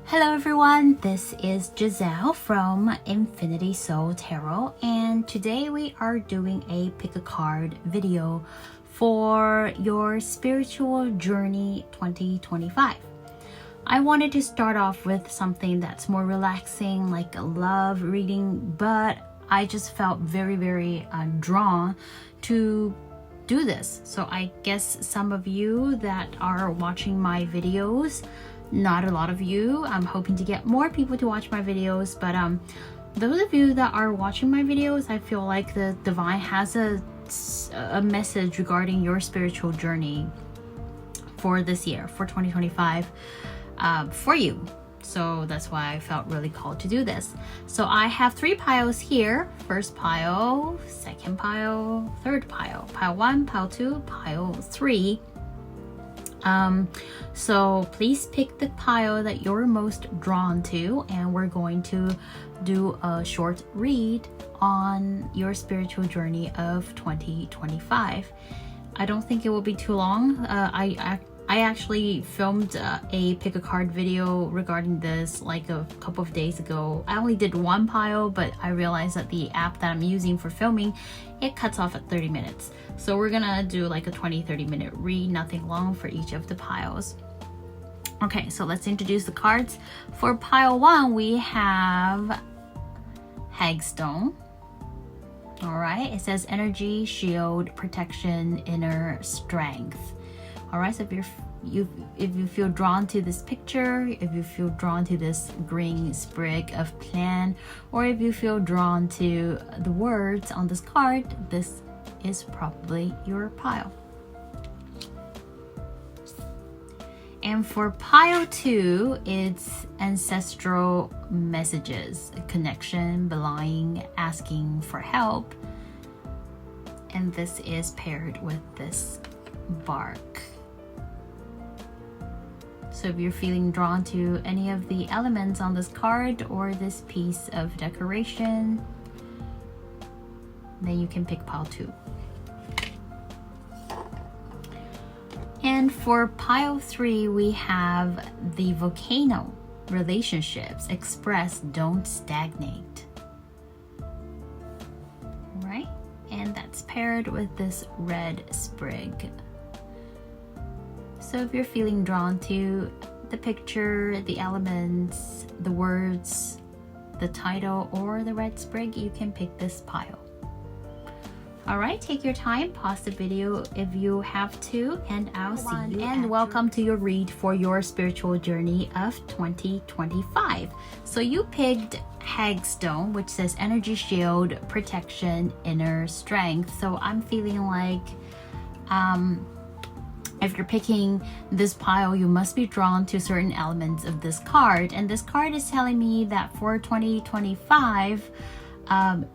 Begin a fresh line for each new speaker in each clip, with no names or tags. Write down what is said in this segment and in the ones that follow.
Hello everyone, this is Giselle from Infinity Soul Tarot, and today we are doing a pick a card video for your spiritual journey 2025. I wanted to start off with something that's more relaxing, like a love reading, but I just felt very drawn to do this. So I guess some of you that are watching my videos, not a lot of you, I'm hoping to get more people to watch my videos, but those of you that are watching my videos, I feel like the divine has a message regarding your spiritual journey for this year, for 2025, for you. So that's why I felt really called to do this. So I have 3 piles here. First pile, second pile, third pile. Pile 1, pile 2, pile 3. So please pick the pile that you're most drawn to, and we're going to do a short read on your spiritual journey of 2025. I don't think it will be too long. I actually filmed a pick a card video regarding this like a couple of days ago. I only did 1 pile, but I realized that the app that I'm using for filming, it cuts off at 30 minutes. So we're gonna do like a 20-30 minute read, nothing long for each of the piles. Okay, so let's introduce the cards. For pile 1, we have Hagstone. All right, it says energy, shield, protection, inner strength. All right, so if you feel drawn to this picture, if you feel drawn to this green sprig of plant, or if you feel drawn to the words on this card, this is probably your pile. And for pile 2, it's ancestral messages, connection, belonging, asking for help. And this is paired with this bark. So if you're feeling drawn to any of the elements on this card or this piece of decoration, then you can pick pile 2. And for pile 3, we have the volcano. Relationships, express, don't stagnate. All right, and that's paired with this red sprig. So if you're feeling drawn to the picture, the elements, the words, the title, or the red sprig, you can pick this pile. All right, take your time, pause the video if you have to, and I'll see you. And welcome to your read for your spiritual journey of 2025. So you picked Hagstone, which says energy, shield, protection, inner strength. So I'm feeling like if you're picking this pile, you must be drawn to certain elements of this card. And this card is telling me that for 2025,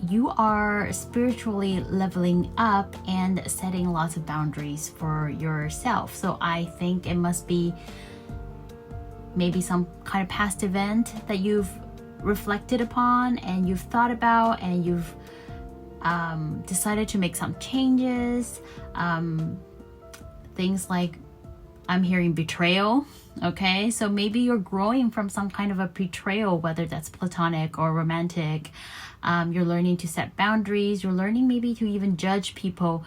you are spiritually leveling up and setting lots of boundaries for yourself. So I think it must be maybe some kind of past event that you've reflected upon and you've thought about, and you've decided to make some changes. Things like, I'm hearing betrayal. Okay, so maybe you're growing from some kind of a betrayal, whether that's platonic or romantic. You're learning to set boundaries. You're learning maybe to even judge people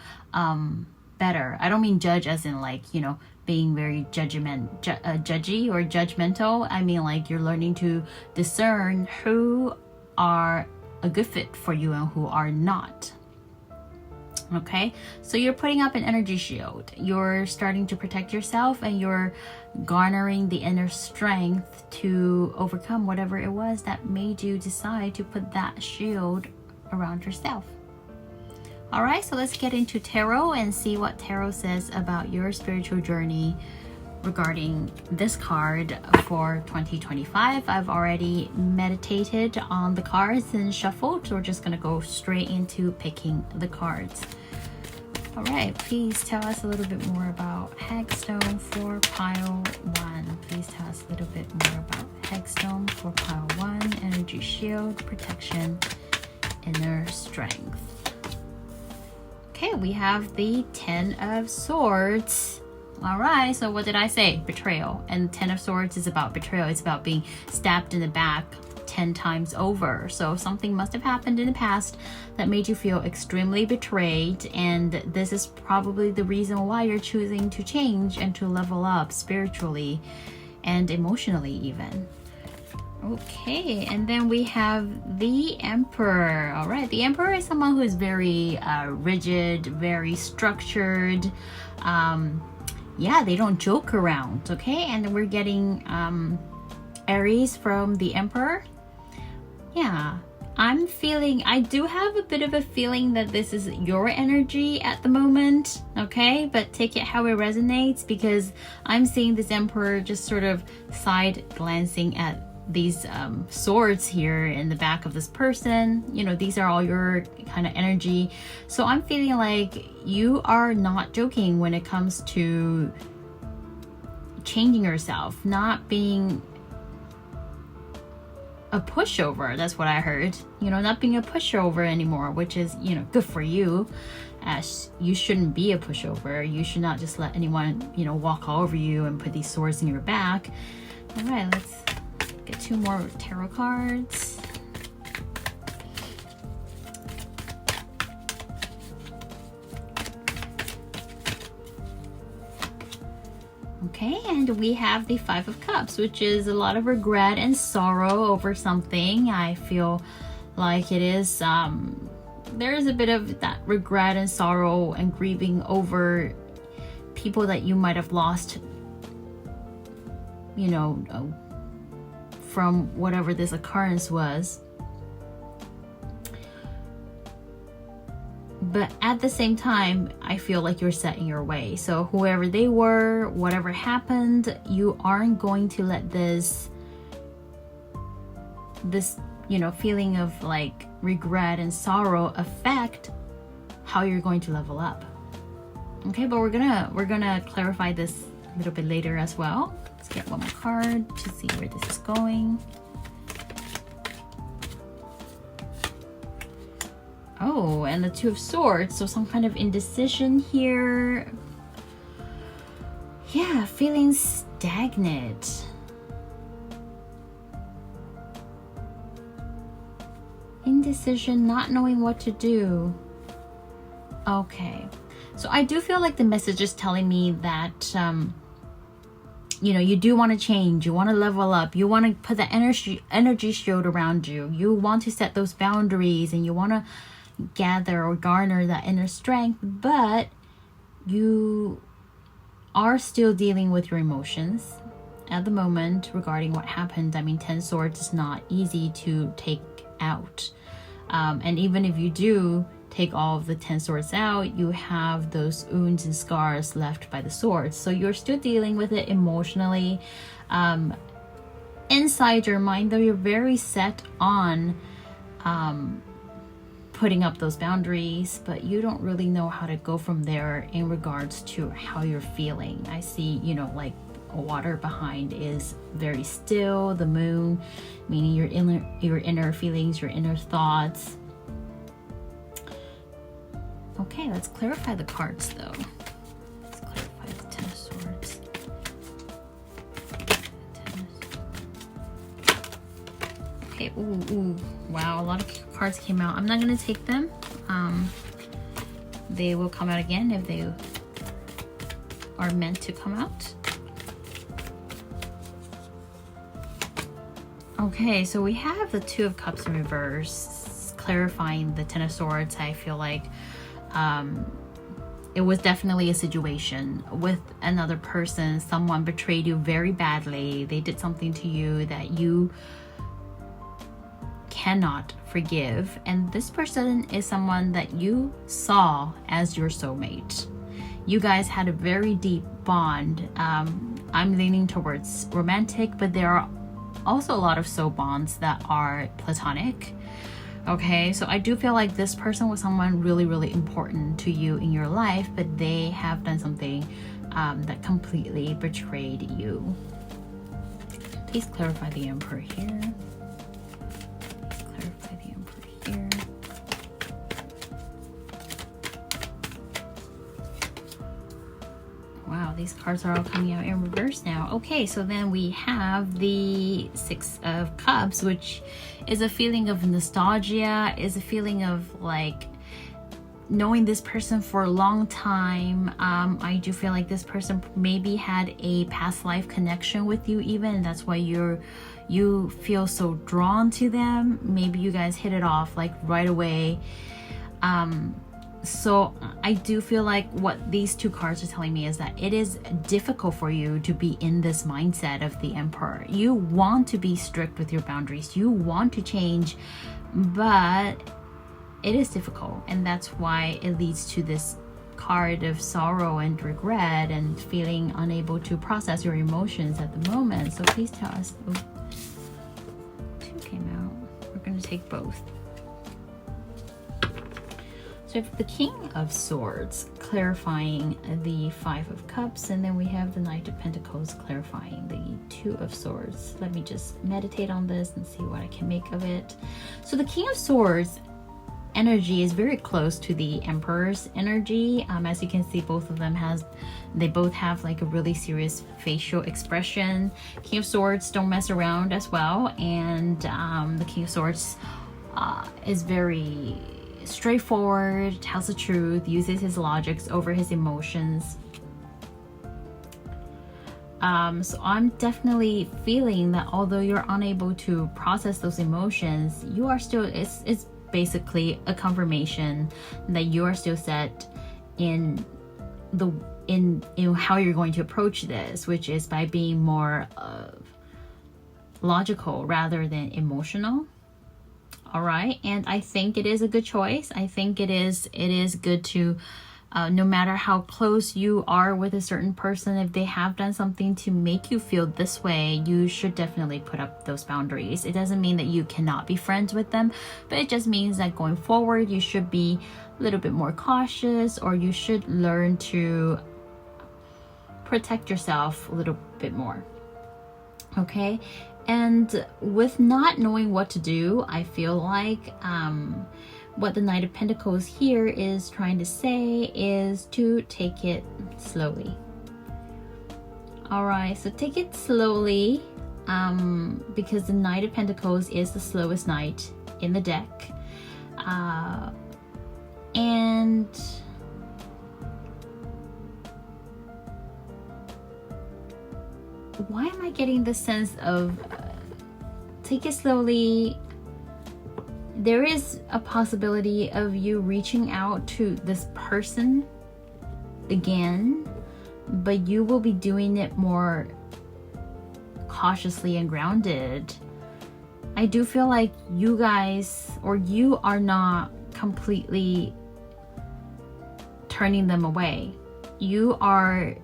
better. I don't mean judge as in like, you know, being very judgy or judgmental. I mean like you're learning to discern who are a good fit for you and who are not. Okay, so you're putting up an energy shield. You're starting to protect yourself, and you're garnering the inner strength to overcome whatever it was that made you decide to put that shield around yourself. All right, so let's get into tarot and see what tarot says about your spiritual journey regarding this card for 2025. I've already meditated on the cards and shuffled, so we're just gonna go straight into picking the cards. All right, please tell us a little bit more about Hagstone for pile 1. Please tell us a little bit more about Hagstone for pile 1. Energy shield, protection, inner strength. Okay, we have the 10 of Swords. All right, so what did I say? Betrayal. And Ten of Swords is about betrayal. It's about being stabbed in the back 10 times over. So something must have happened in the past that made you feel extremely betrayed, and this is probably the reason why you're choosing to change and to level up spiritually and emotionally even. Okay, and then we have the Emperor. All right, the Emperor is someone who is very rigid, very structured. Yeah, they don't joke around. Okay, and we're getting Aries from the Emperor. Yeah, I do have a bit of a feeling that this is your energy at the moment, okay? But take it how it resonates, because I'm seeing this Emperor just sort of side glancing at these swords here in the back of this person. You know, these are all your kind of energy. So I'm feeling like you are not joking when it comes to changing yourself, not being a pushover. That's what I heard. You know, not being a pushover anymore, which is, you know, good for you, as you shouldn't be a pushover. You should not just let anyone, you know, walk all over you and put these swords in your back. All right, let's get 2 more tarot cards. Okay, and we have the 5 of Cups, which is a lot of regret and sorrow over something. I feel like it is, there is a bit of that regret and sorrow and grieving over people that you might have lost, you know, from whatever this occurrence was. But at the same time, I feel like you're set in your way. So whoever they were, whatever happened, you aren't going to let this, you know, feeling of like regret and sorrow affect how you're going to level up. Okay, but we're gonna clarify this a little bit later as well. Let's get 1 more card to see where this is going. Oh, and the 2 of Swords, so some kind of indecision here. Yeah, feeling stagnant. Indecision, not knowing what to do. Okay, so I do feel like the message is telling me that, you know, you do want to change, you want to level up, you want to put the energy shield around you, you want to set those boundaries, and you want to gather or garner that inner strength, but you are still dealing with your emotions at the moment regarding what happened. I mean, 10 swords is not easy to take out, and even if you do take all of the 10 swords out, you have those wounds and scars left by the swords, so you're still dealing with it emotionally. Inside your mind, though, you're very set on putting up those boundaries, but you don't really know how to go from there in regards to how you're feeling. I see, you know, like water behind is very still, the moon, meaning your inner feelings, your inner thoughts. Okay, let's clarify the cards though. Let's clarify the 10 of Swords. Okay, ooh, wow, a lot of cards came out. I'm not gonna take them. They will come out again if they are meant to come out. Okay, so we have the 2 of Cups in reverse, clarifying the 10 of Swords. I feel like it was definitely a situation with another person. Someone betrayed you very badly. They did something to you that you cannot forgive, and this person is someone that you saw as your soulmate. You guys had a very deep bond. I'm leaning towards romantic, but there are also a lot of soul bonds that are platonic. Okay, so I do feel like this person was someone really, really important to you in your life, but they have done something that completely betrayed you. Please clarify the Emperor here. Clarify the Emperor here. Wow, these cards are all coming out in reverse now. Okay, so then we have the Six of Cups, which is a feeling of nostalgia, is a feeling of like knowing this person for a long time. I do feel like this person maybe had a past life connection with you even, and that's why you feel so drawn to them. Maybe you guys hit it off like right away. So I do feel like what these two cards are telling me is that it is difficult for you to be in this mindset of the Emperor. You want to be strict with your boundaries, you want to change, but it is difficult, and that's why it leads to this card of sorrow and regret and feeling unable to process your emotions at the moment. So please tell us. Oh, two came out. We're going to take both. So we have the King of Swords clarifying the Five of Cups, and then we have the Knight of Pentacles clarifying the Two of Swords. Let me just meditate on this and see what I can make of it. So the King of Swords energy is very close to the Emperor's energy. As you can see, both of them they both have like a really serious facial expression. King of Swords don't mess around as well, and the King of Swords is very straightforward, tells the truth, uses his logics over his emotions. So I'm definitely feeling that although you're unable to process those emotions, you are still, it's basically a confirmation that you are still set in how you're going to approach this, which is by being more logical rather than emotional. All right, and I think it is a good choice. I think it is good to no matter how close you are with a certain person, if they have done something to make you feel this way, you should definitely put up those boundaries. It doesn't mean that you cannot be friends with them, but it just means that going forward, you should be a little bit more cautious, or you should learn to protect yourself a little bit more. Okay, and with not knowing what to do, I feel like what the Knight of Pentacles here is trying to say is to take it slowly. All right, so take it slowly, because the Knight of Pentacles is the slowest knight in the deck. And why am I getting the sense of take it slowly? There is a possibility of you reaching out to this person again, but you will be doing it more cautiously and grounded. I do feel like you guys, or you are not completely turning them away. You are...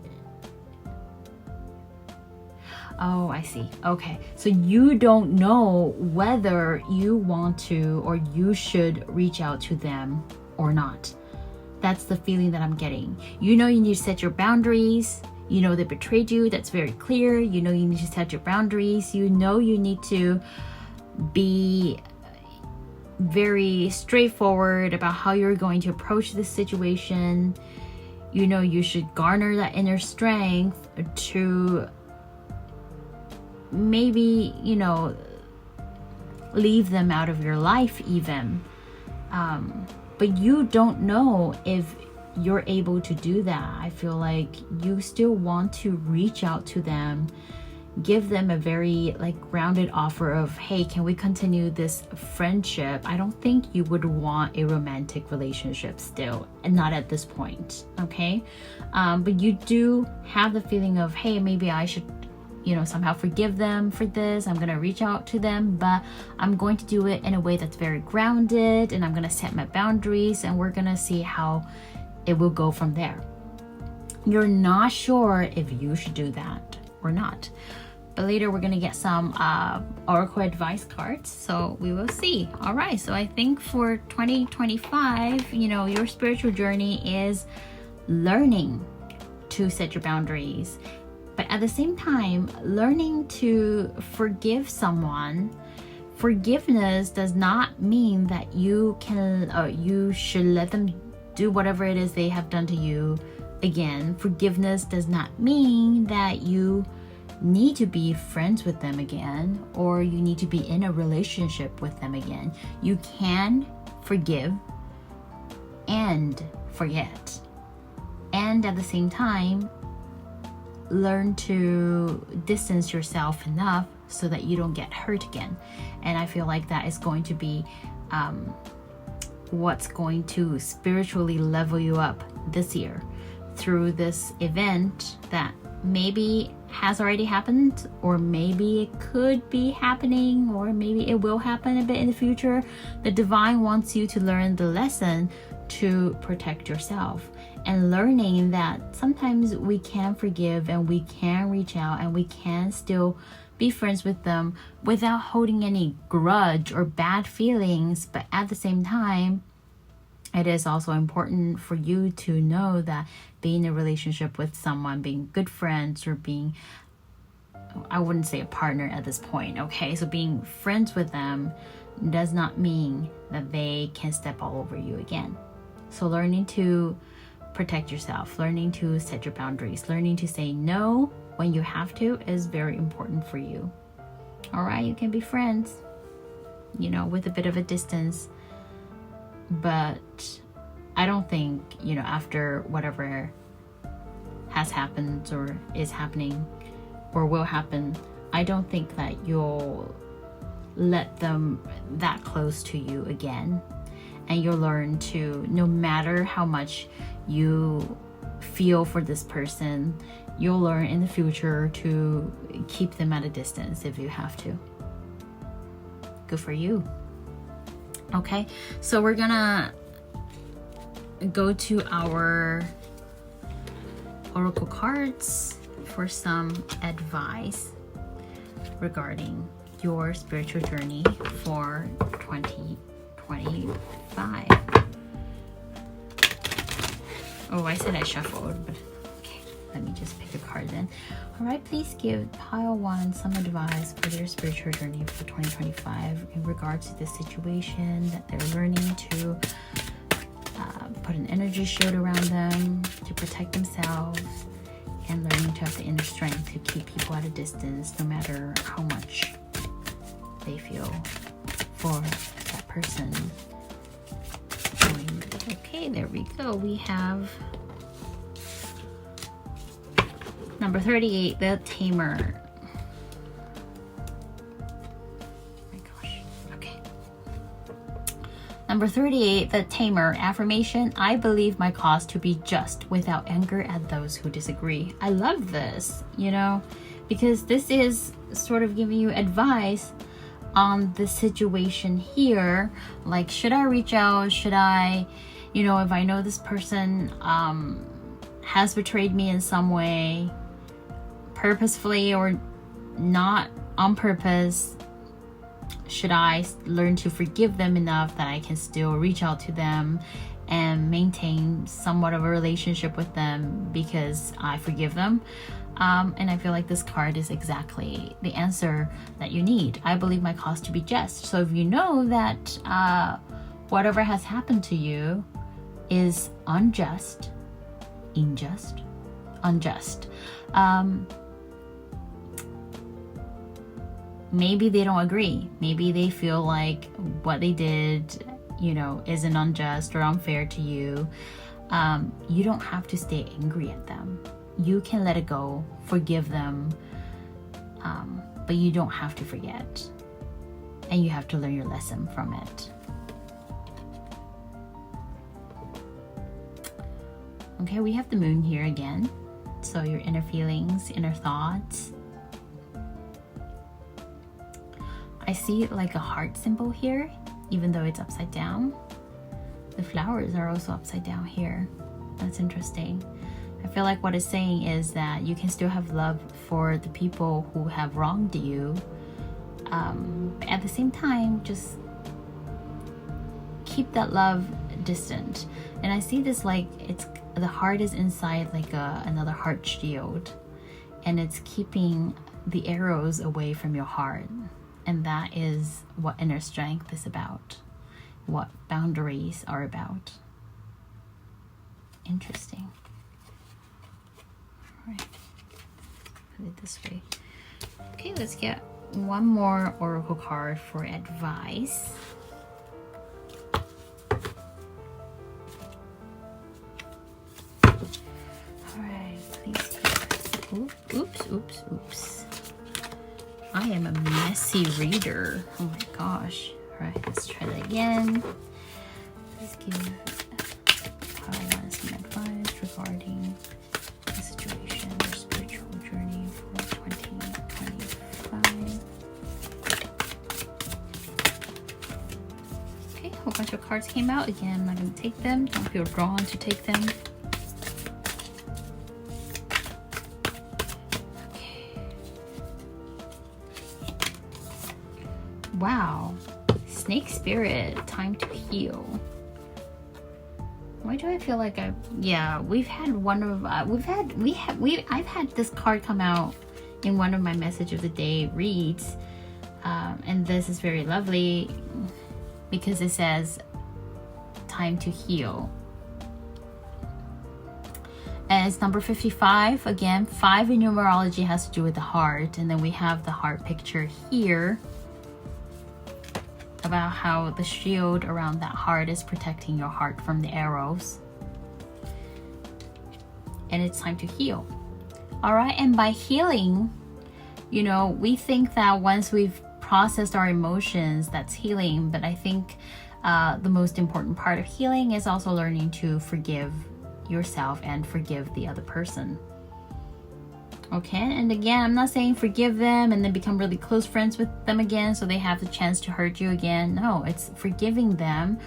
Oh, I see. Okay. So you don't know whether you want to or you should reach out to them or not. That's the feeling that I'm getting. You know you need to set your boundaries. You know they betrayed you. That's very clear. You know you need to set your boundaries. You know you need to be very straightforward about how you're going to approach this situation. You know you should garner that inner strength to maybe, you know, leave them out of your life even. But you don't know if you're able to do that. I feel like you still want to reach out to them, give them a very like grounded offer of, hey, can we continue this friendship? I don't think you would want a romantic relationship still, and not at this point, okay? But you do have the feeling of, hey, maybe I should, you know, somehow forgive them for this. I'm gonna reach out to them, but I'm going to do it in a way that's very grounded, and I'm gonna set my boundaries, and we're gonna see how it will go from there. You're not sure if you should do that or not, but later we're gonna get some oracle advice cards, so we will see. All right, so I think for 2025, you know, your spiritual journey is learning to set your boundaries, but at the same time, learning to forgive someone. Forgiveness does not mean that you can, you should let them do whatever it is they have done to you again, forgiveness does not mean that you need to be friends with them again, or you need to be in a relationship with them again. You can forgive and forget, and at the same time learn to distance yourself enough so that you don't get hurt again. And I feel like that is going to be what's going to spiritually level you up this year through this event that maybe has already happened, or maybe it could be happening, or maybe it will happen a bit in the future. The divine wants you to learn the lesson to protect yourself, and learning that sometimes we can forgive and we can reach out and we can still be friends with them without holding any grudge or bad feelings. But at the same time, it is also important for you to know that being in a relationship with someone, being good friends, or being, I wouldn't say a partner at this point, okay? So being friends with them does not mean that they can step all over you again. So learning to protect yourself, learning to set your boundaries, learning to say no when you have to is very important for you. All right, you can be friends, you know, with a bit of a distance. But I don't think, you know, after whatever has happened or is happening or will happen, I don't think that you'll let them that close to you again. And you'll learn to, no matter how much you feel for this person, you'll learn in the future to keep them at a distance if you have to. Good for you. Okay, so we're gonna go to our oracle cards for some advice regarding your spiritual journey for 2025. Oh, I said I shuffled, but okay, let me just pick a card then. All right, please give pile 1 some advice for their spiritual journey for 2025 in regards to the situation that they're learning to put an energy shield around them to protect themselves, and learning to have the inner strength to keep people at a distance no matter how much they feel for that person. Okay, there we go. We have number 38, the Tamer. Oh my gosh. Okay. Number 38, the Tamer. Affirmation: I believe my cause to be just without anger at those who disagree. I love this, you know, because this is sort of giving you advice on the situation here. Like, should I reach out? Should I, you know, if I know this person has betrayed me in some way, purposefully or not on purpose, should I learn to forgive them enough that I can still reach out to them and maintain somewhat of a relationship with them because I forgive them? And I feel like this card is exactly the answer that you need. I believe my cause to be just. So if you know that whatever has happened to you is unjust, maybe they don't agree. Maybe they feel like what they did, you know, isn't unjust or unfair to you. You don't have to stay angry at them. You can let it go, forgive them, but you don't have to forget. And you have to learn your lesson from it. Okay, we have the moon here again. So your inner feelings, inner thoughts. I see like a heart symbol here, even though it's upside down. The flowers are also upside down here. That's interesting. I feel like what it's saying is that you can still have love for the people who have wronged you. But at the same time, just keep that love distant. And I see this like the heart is inside like another heart shield, and it's keeping the arrows away from your heart. And that is what inner strength is about, what boundaries are about. Interesting. right. Put it this way. Okay, let's get one more oracle card for advice. Alright, please. Oops. I am a messy reader. Oh my gosh. Alright, let's try that again. Please give some advice regarding the situation or spiritual journey for 2025. Okay, a whole bunch of cards came out. Again, I'm not going to take them. Don't feel drawn to take them. Wow, snake spirit, time to heal. Why do I feel like we've had one of I've had this card come out in one of my message of the day reads, and this is very lovely because it says time to heal. And it's number 55. Again, 5 in numerology has to do with the heart, and then we have the heart picture here about how the shield around that heart is protecting your heart from the arrows. And it's time to heal. All right, and by healing, you know, we think that once we've processed our emotions, that's healing. But I think the most important part of healing is also learning to forgive yourself and forgive the other person. Okay, and again, I'm not saying forgive them and then become really close friends with them again so they have the chance to hurt you again. No, it's forgiving them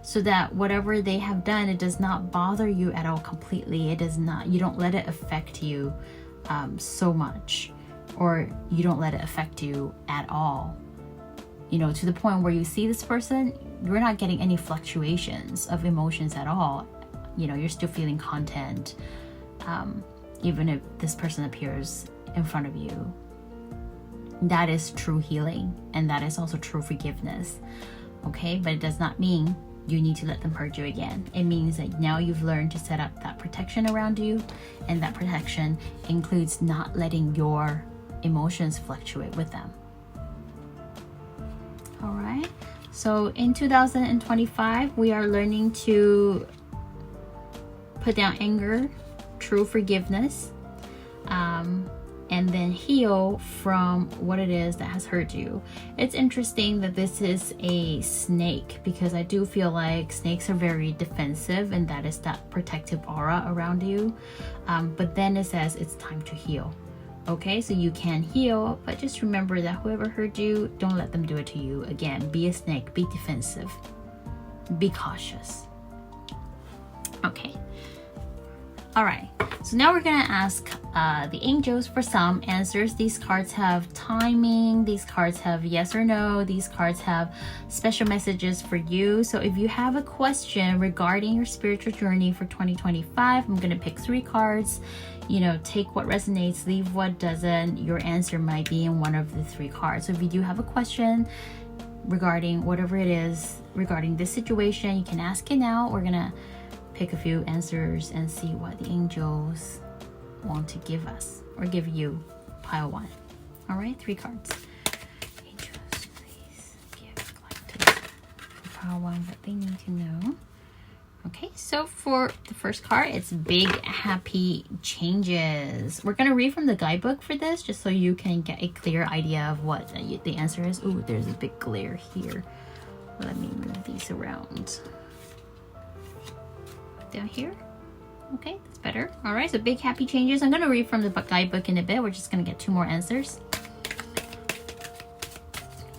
so that whatever they have done, it does not bother you at all completely. It does not, you don't let it affect you so much, or you don't let it affect you at all. You know, to the point where you see this person, you're not getting any fluctuations of emotions at all. You know, you're still feeling content. Even if this person appears in front of you. That is true healing, and that is also true forgiveness. Okay, but it does not mean you need to let them hurt you again. It means that now you've learned to set up that protection around you, and that protection includes not letting your emotions fluctuate with them. All right, so in 2025, we are learning to put down anger, true forgiveness, and then heal from what it is that has hurt you. It's interesting that this is a snake, because I do feel like snakes are very defensive, and that is that protective aura around you. But then it says it's time to heal. Okay, so you can heal, but just remember that whoever hurt you, don't let them do it to you again. Be a snake, be defensive, be cautious. Okay. All right, so now we're gonna ask the angels for some answers. These cards have timing, these cards have yes or no, these cards have special messages for you. So if you have a question regarding your spiritual journey for 2025, I'm gonna pick 3 cards. You know, take what resonates, leave what doesn't. Your answer might be in one of the 3 cards. So if you do have a question regarding whatever it is, regarding this situation, you can ask it now. We're gonna pick a few answers and see what the angels want to give us or give you. Pile 1. All right, 3 cards. Angels, please give collectors for pile 1 what they need to know. Okay, so for the first card, it's big happy changes. We're gonna read from the guidebook for this, just so you can get a clear idea of what the answer is. Ooh, there's a big glare here. Let me move these around. Down here. Okay, that's better. All right, so big happy changes. I'm gonna read from the guidebook in a bit. We're just gonna get 2 more answers.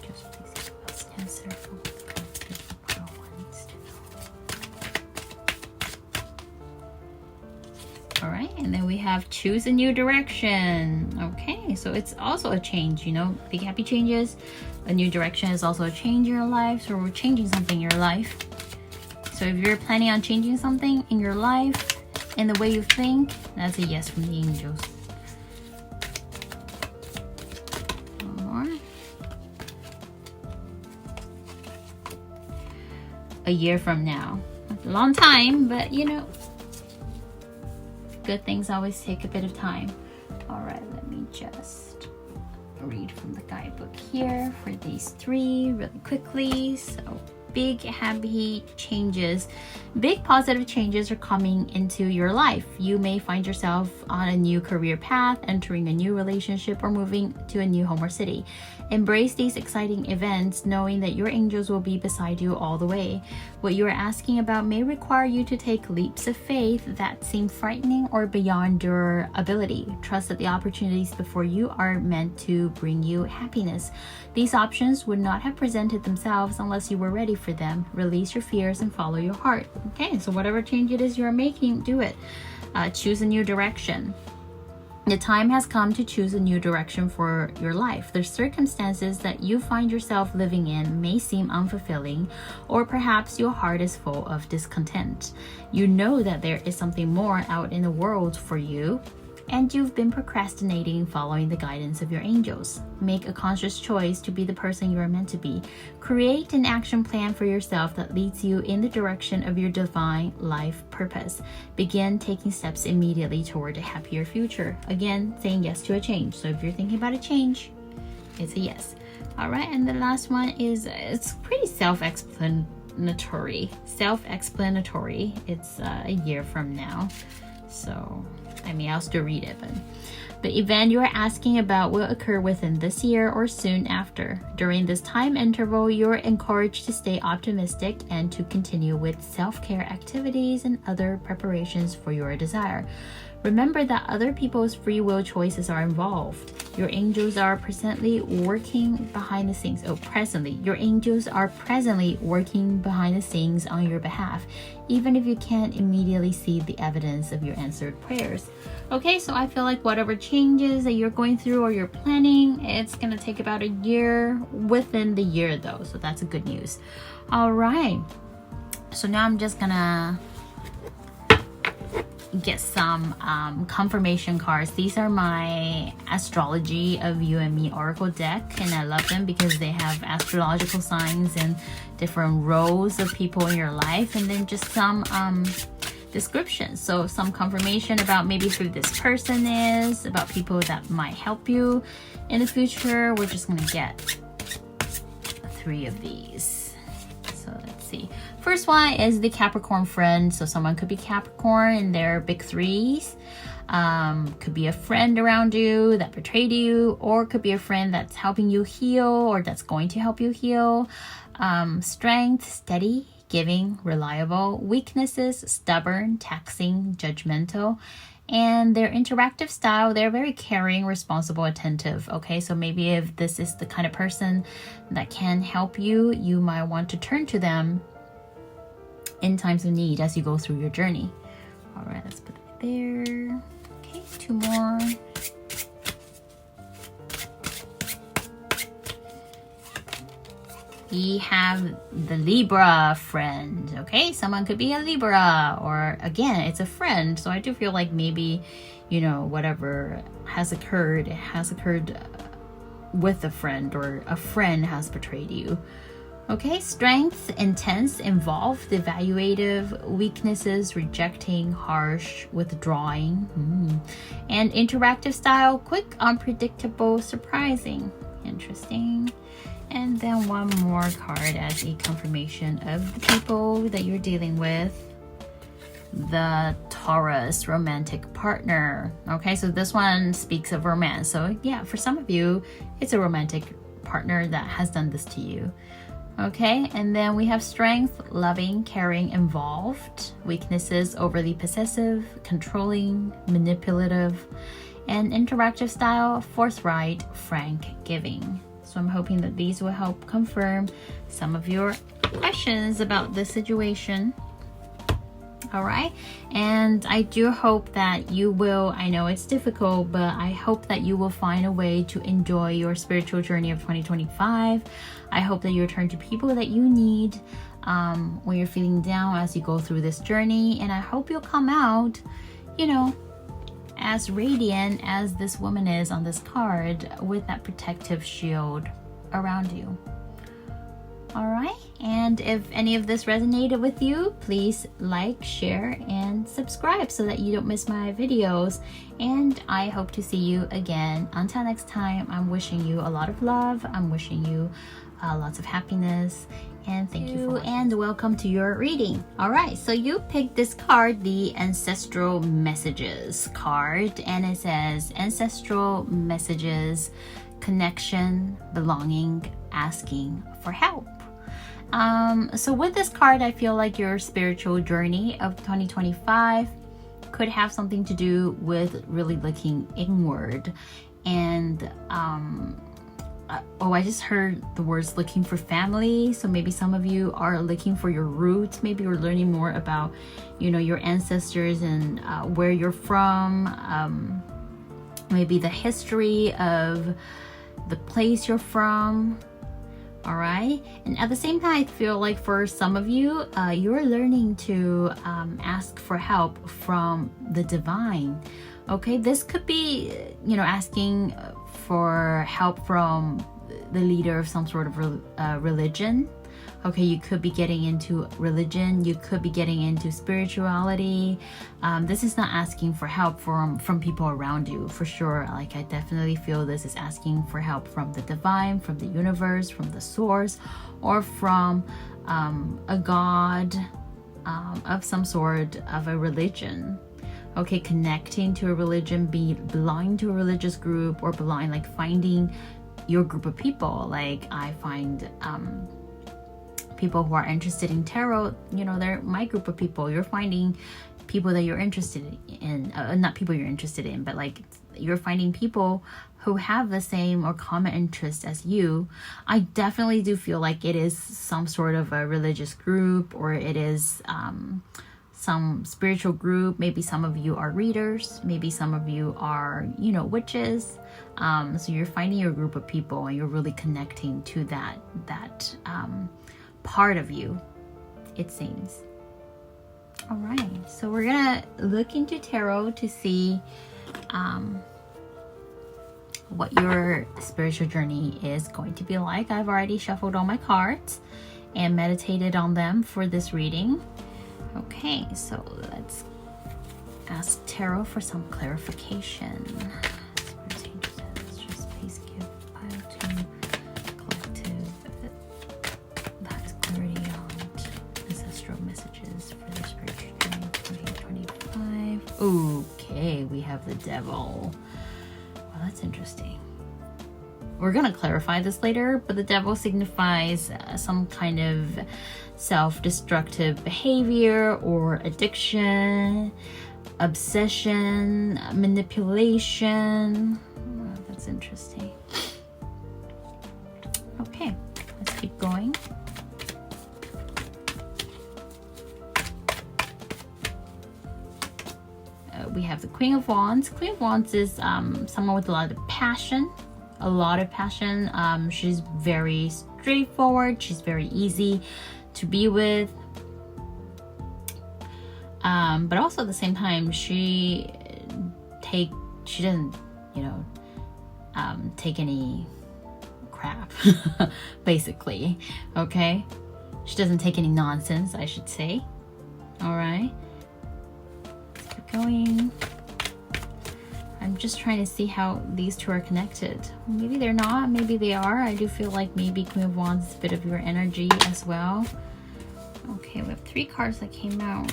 Just please give us an answer for what the collective wants to know. All right, and then we have choose a new direction. Okay, so it's also a change, you know, big happy changes. A new direction is also a change in your life, so we're changing something in your life. So if you're planning on changing something in your life, in the way you think, that's a yes from the angels. One more. A year from now. That's a long time, but you know, good things always take a bit of time. All right, let me just read from the guidebook here for these 3 really quickly. So big happy changes, big positive changes are coming into your life. You may find yourself on a new career path, entering a new relationship, or moving to a new home or city. Embrace these exciting events, knowing that your angels will be beside you all the way. What you are asking about may require you to take leaps of faith that seem frightening or beyond your ability. Trust that the opportunities before you are meant to bring you happiness. These options would not have presented themselves unless you were ready for them. Release your fears and follow your heart. Okay, so whatever change it is you're making, do it. Choose a new direction. The time has come to choose a new direction for your life. The circumstances that you find yourself living in may seem unfulfilling, or perhaps your heart is full of discontent. You know that there is something more out in the world for you, and you've been procrastinating following the guidance of your angels. Make a conscious choice to be the person you are meant to be. Create an action plan for yourself that leads you in the direction of your divine life purpose. Begin taking steps immediately toward a happier future. Again, saying yes to a change. So if you're thinking about a change, it's a yes. All right, and the last one is, it's pretty self-explanatory. It's a year from now. So I'll still read it, but the event you are asking about will occur within this year or soon after. During this time interval, you're encouraged to stay optimistic and to continue with self-care activities and other preparations for your desire. Remember that other people's free will choices are involved. Your angels are presently working behind the scenes. Your angels are presently working behind the scenes on your behalf, even if you can't immediately see the evidence of your answered prayers. Okay, so I feel like whatever changes that you're going through or you're planning, it's going to take about a year within the year though. So that's a good news. All right. So now I'm just going to get some confirmation cards. These are my Astrology of You and Me Oracle deck, and I love them because they have astrological signs and different roles of people in your life, and then just some descriptions. So some confirmation about maybe who this person is, about people that might help you in the future. We're just gonna get 3 of these. So let's see. First one is the Capricorn friend. So someone could be Capricorn and they're big 3s. Could be a friend around you that betrayed you, or could be a friend that's helping you heal or that's going to help you heal. Strength, steady, giving, reliable. Weaknesses, stubborn, taxing, judgmental. And their interactive style, they're very caring, responsible, attentive. Okay, so maybe if this is the kind of person that can help you, you might want to turn to them in times of need as you go through your journey. All right, let's put it there. Okay, 2 more. We have the Libra friend. Okay, someone could be a Libra, or again, it's a friend. So I do feel like maybe, whatever has occurred, it has occurred with a friend, or a friend has betrayed you. Okay, strengths, intense, involved, evaluative. Weaknesses, rejecting, harsh, withdrawing. And interactive style, quick, unpredictable, surprising. Interesting. And then one more card as a confirmation of the people that you're dealing with. The Taurus romantic partner. Okay, so this one speaks of romance. So yeah, for some of you, it's a romantic partner that has done this to you. Okay, and then we have strength, loving, caring, involved. Weaknesses, overly possessive, controlling, manipulative. And interactive style, forthright, frank, giving. So I'm hoping that these will help confirm some of your questions about this situation. All right, and I do hope that you will, I know it's difficult, but I hope that you will find a way to enjoy your spiritual journey of 2025. I hope that you return to people that you need when you're feeling down as you go through this journey. And I hope you'll come out, as radiant as this woman is on this card, with that protective shield around you. All right, and if any of this resonated with you, please like, share, and subscribe so that you don't miss my videos. And I hope to see you again. Until next time, I'm wishing you a lot of love. I'm wishing you lots of happiness, and thank you for watching. And welcome to your reading. All right, so you picked this card, the Ancestral Messages card, and it says Ancestral Messages, Connection, Belonging, Asking for Help. So with this card, I feel like your spiritual journey of 2025 could have something to do with really looking inward. And I just heard the words looking for family. So maybe some of you are looking for your roots. Maybe you're learning more about, you know, your ancestors and where you're from. Maybe the history of the place you're from. All right, and at the same time, I feel like for some of you, you're learning to ask for help from the divine. Okay, this could be, you know, asking for help from the leader of some sort of religion. Okay, you could be getting into religion, you could be getting into spirituality. This is not asking for help from people around you, for sure. Like, I definitely feel this is asking for help from the divine, from the universe, from the source, or from a god of some sort of a religion. Okay, connecting to a religion, belonging to a religious group, or belonging, like finding your group of people. Like, I find people who are interested in tarot, you know, they're my group of people. You're finding people that you're interested in, not people you're interested in, but like you're finding people who have the same or common interest as you. I definitely do feel like it is some sort of a religious group, or it is some spiritual group. Maybe some of you are readers, maybe some of you are, you know, witches. So you're finding your group of people and you're really connecting to that part of you, it seems. All right, so we're gonna look into tarot to see what your spiritual journey is going to be like. I've already shuffled all my cards and meditated on them for this reading. Okay, so let's ask tarot for some clarification. Okay, we have the devil. Well, that's interesting. We're gonna clarify this later, but the devil signifies some kind of self-destructive behavior or addiction, obsession, manipulation. Oh, that's interesting. Okay, let's keep going. We have the Queen of Wands. Queen of Wands is someone with a lot of passion. She's very straightforward. She's very easy to be with. But also at the same time, she doesn't, you know, take any crap, basically. Okay, she doesn't take any nonsense, I should say. All right. Going. I'm just trying to see how these two are connected. Maybe they're not, maybe they are. I do feel like maybe Queen of Wands is a bit of your energy as well. Okay, we have 3 cards that came out.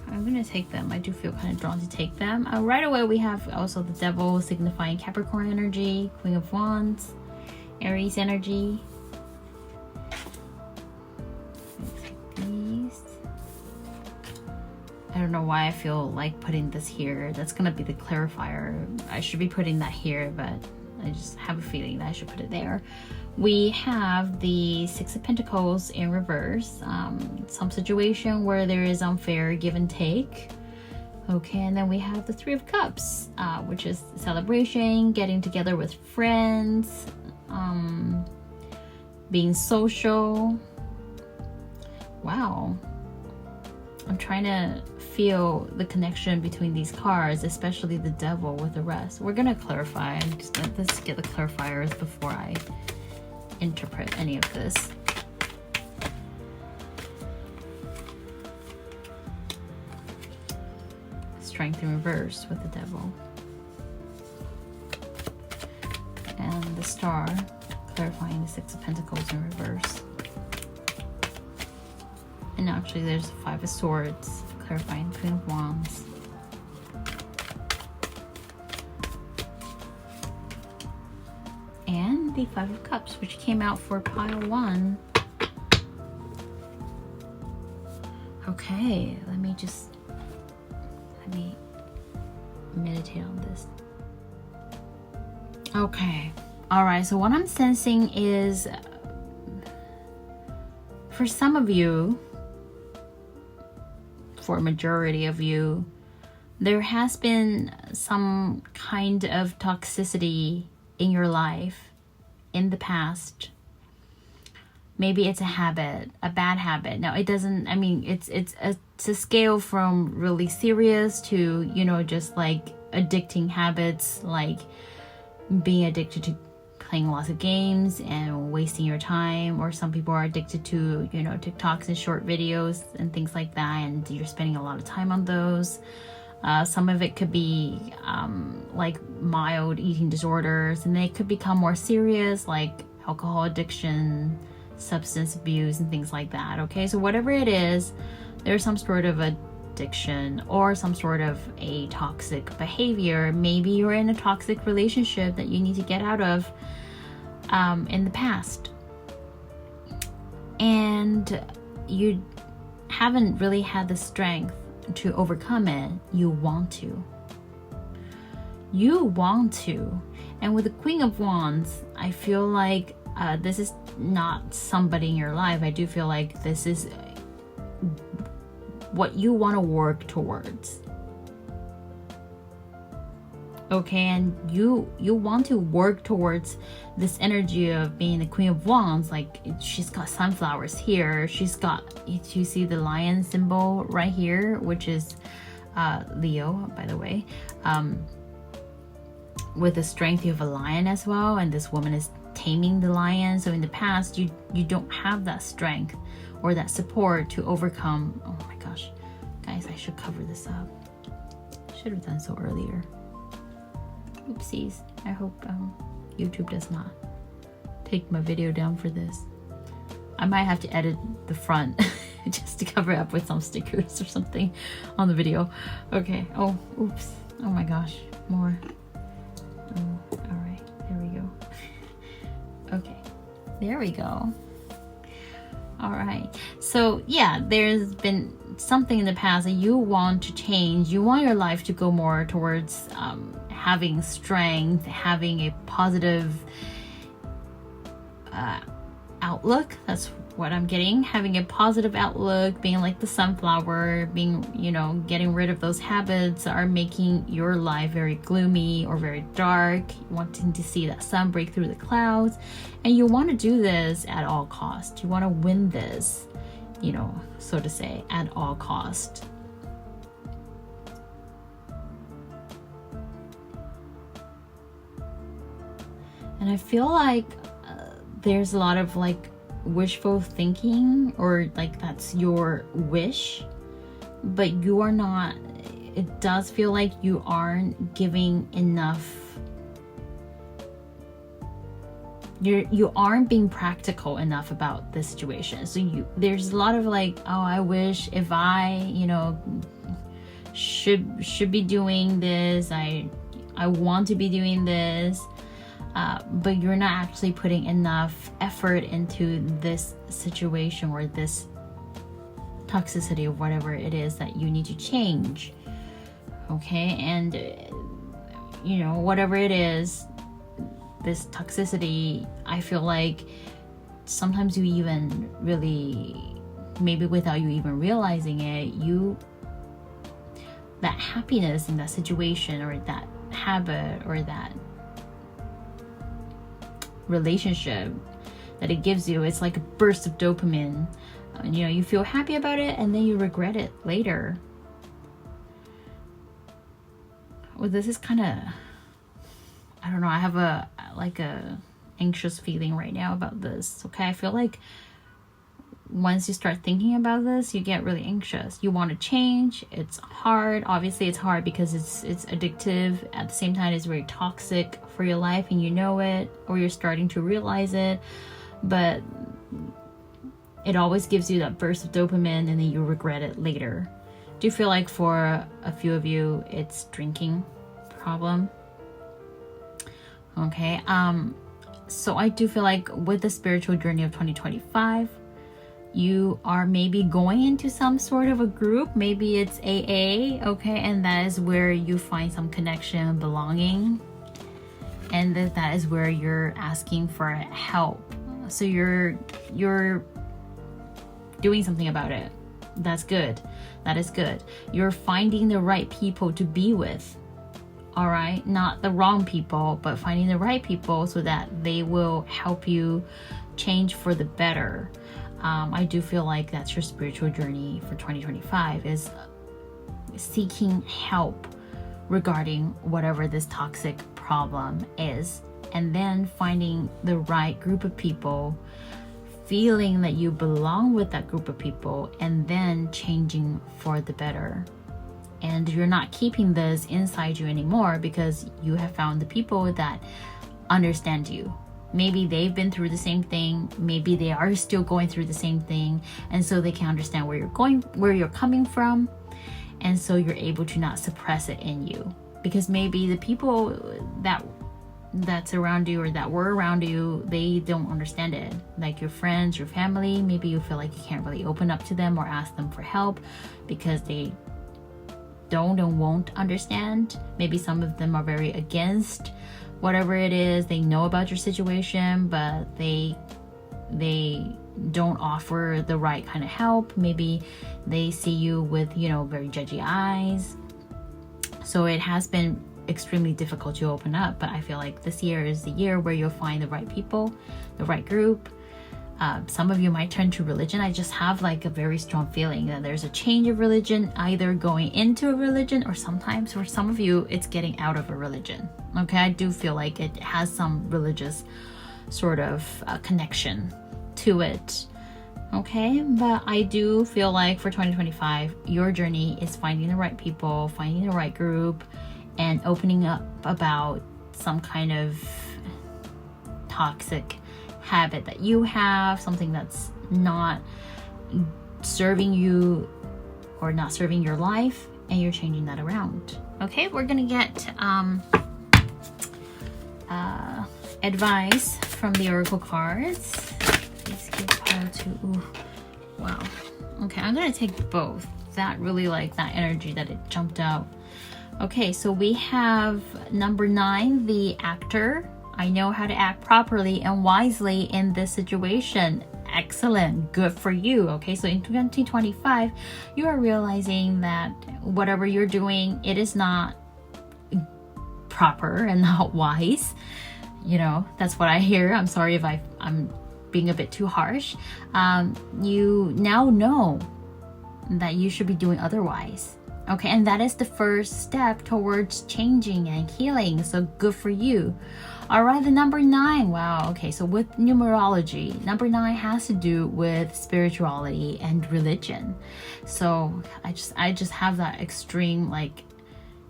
I'm gonna take them. I do feel kind of drawn to take them. Right away we have also the devil signifying Capricorn energy, Queen of Wands, Aries energy. I don't know why I feel like putting this here. That's gonna be the clarifier. I should be putting that here, but I just have a feeling that I should put it there. We have the 6 of Pentacles in reverse. Some situation where there is unfair give and take. Okay, and then we have the 3 of Cups, which is celebration, getting together with friends, being social. Wow. I'm trying to feel the connection between these cards, especially the devil with the rest. We're gonna clarify. Let's get the clarifiers before I interpret any of this. Strength in reverse with the Devil. And the Star, clarifying the Six of Pentacles in reverse. And actually there's the Five of Swords, clarifying Queen of Wands. And the Five of Cups, which came out for pile 1. Okay, let me meditate on this. Okay, all right, so what I'm sensing is, for some of you, for a majority of you, there has been some kind of toxicity in your life in the past. Maybe it's a habit, a bad habit. Now it doesn't, I mean, it's a scale from really serious to, you know, just like addicting habits, like being addicted to playing lots of games and wasting your time. Or some people are addicted to, you know, TikToks and short videos and things like that, and you're spending a lot of time on those. Some of it could be like mild eating disorders, and they could become more serious, like alcohol addiction, substance abuse, and things like that. Okay, so whatever it is, there's some sort of addiction or some sort of a toxic behavior. Maybe you're in a toxic relationship that you need to get out of in the past, and you haven't really had the strength to overcome it. You want to, and with the Queen of Wands, I feel like this is not somebody in your life. I do feel like this is what you want to work towards. Okay, and you want to work towards this energy of being the Queen of Wands. Like, she's got sunflowers here. She's got, you see the lion symbol right here, which is Leo, by the way. With the strength, you have a lion as well, and this woman is taming the lion. So in the past, you don't have that strength or that support to overcome. Oh my gosh, guys, I should cover this up. Should have done so earlier. Oopsies. I hope YouTube does not take my video down for this. I might have to edit the front just to cover up with some stickers or something on the video. Okay. Oh, oops. Oh my gosh. More. Oh, all right. There we go. Okay. There we go. All right. So yeah, there's been something in the past that you want to change. You want your life to go more towards having strength, having a positive outlook. That's what I'm getting. Having a positive outlook, being like the sunflower, being, you know, getting rid of those habits are making your life very gloomy or very dark, wanting to see that sun break through the clouds. And you want to do this at all cost. You want to win this, you know, so to say, at all cost. And I feel like there's a lot of like wishful thinking, or like that's your wish, but you are not, it does feel like you aren't giving enough. You aren't being practical enough about this situation. So there's a lot of like, oh, I wish if I, you know, should be doing this. I want to be doing this. But you're not actually putting enough effort into this situation or this toxicity of whatever it is that you need to change. Okay, and you know, whatever it is, this toxicity, I feel like sometimes you even really, maybe without you even realizing it, that happiness in that situation or that habit or that relationship that it gives you, it's like a burst of dopamine. You know, you feel happy about it and then you regret it later. Well, this is kind of, I don't know, I have a anxious feeling right now about this. Okay, I feel like once you start thinking about this, you get really anxious. You want to change. It's hard. Obviously, it's hard because it's addictive. At the same time, it's very toxic for your life, and you know it, or you're starting to realize it. But it always gives you that burst of dopamine, and then you regret it later. Do you feel like for a few of you, it's drinking problem? Okay. So I do feel like with the spiritual journey of 2025, you are maybe going into some sort of a group. Maybe it's AA, okay, and that is where you find some connection, belonging, and that is where you're asking for help. So you're doing something about it. That's good. That is good. You're finding the right people to be with. All right, not the wrong people, but finding the right people so that they will help you change for the better. I do feel like that's your spiritual journey for 2025, is seeking help regarding whatever this toxic problem is, and then finding the right group of people, feeling that you belong with that group of people, and then changing for the better. And you're not keeping this inside you anymore because you have found the people that understand you. Maybe they've been through the same thing. Maybe they are still going through the same thing. And so they can understand where you're going, where you're coming from. And so you're able to not suppress it in you. Because maybe the people that's around you or that were around you, they don't understand it. Like your friends, your family, maybe you feel like you can't really open up to them or ask them for help because they don't and won't understand. Maybe some of them are very against whatever it is. They know about your situation, but they don't offer the right kind of help. Maybe they see you with, very judgy eyes. So it has been extremely difficult to open up, but I feel like this year is the year where you'll find the right people, the right group. Some of you might turn to religion. I just have like a very strong feeling that there's a change of religion, either going into a religion or sometimes for some of you, it's getting out of a religion. Okay, I do feel like it has some religious sort of connection to it. Okay, but I do feel like for 2025, your journey is finding the right people, finding the right group, and opening up about some kind of toxic habit that you have, something that's not serving you or not serving your life, and you're changing that around. Okay, we're gonna get advice from the oracle cards. Please give power to, wow. Okay, I'm gonna take both. That really like that energy that it jumped out. Okay, so we have number 9, the actor. I know how to act properly and wisely in this situation. Excellent. Good for you. Okay, so in 2025, you are realizing that whatever you're doing, it is not proper and not wise. That's what I hear. I'm sorry if I'm being a bit too harsh. You now know that you should be doing otherwise. Okay, and that is the first step towards changing and healing. So good for you. All right, the number 9. Wow. Okay, so with numerology, number 9 has to do with spirituality and religion. So I just have that extreme like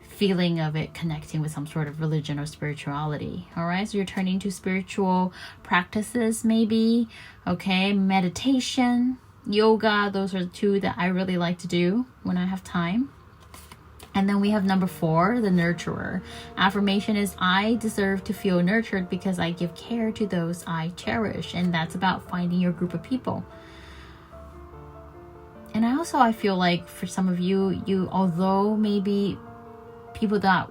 feeling of it connecting with some sort of religion or spirituality. All right, so you're turning to spiritual practices, maybe. Okay, meditation, yoga. Those are the 2 that I really like to do when I have time. And then we have number 4, the nurturer. Affirmation is, I deserve to feel nurtured because I give care to those I cherish. And that's about finding your group of people. And I feel like for some of you, although maybe people that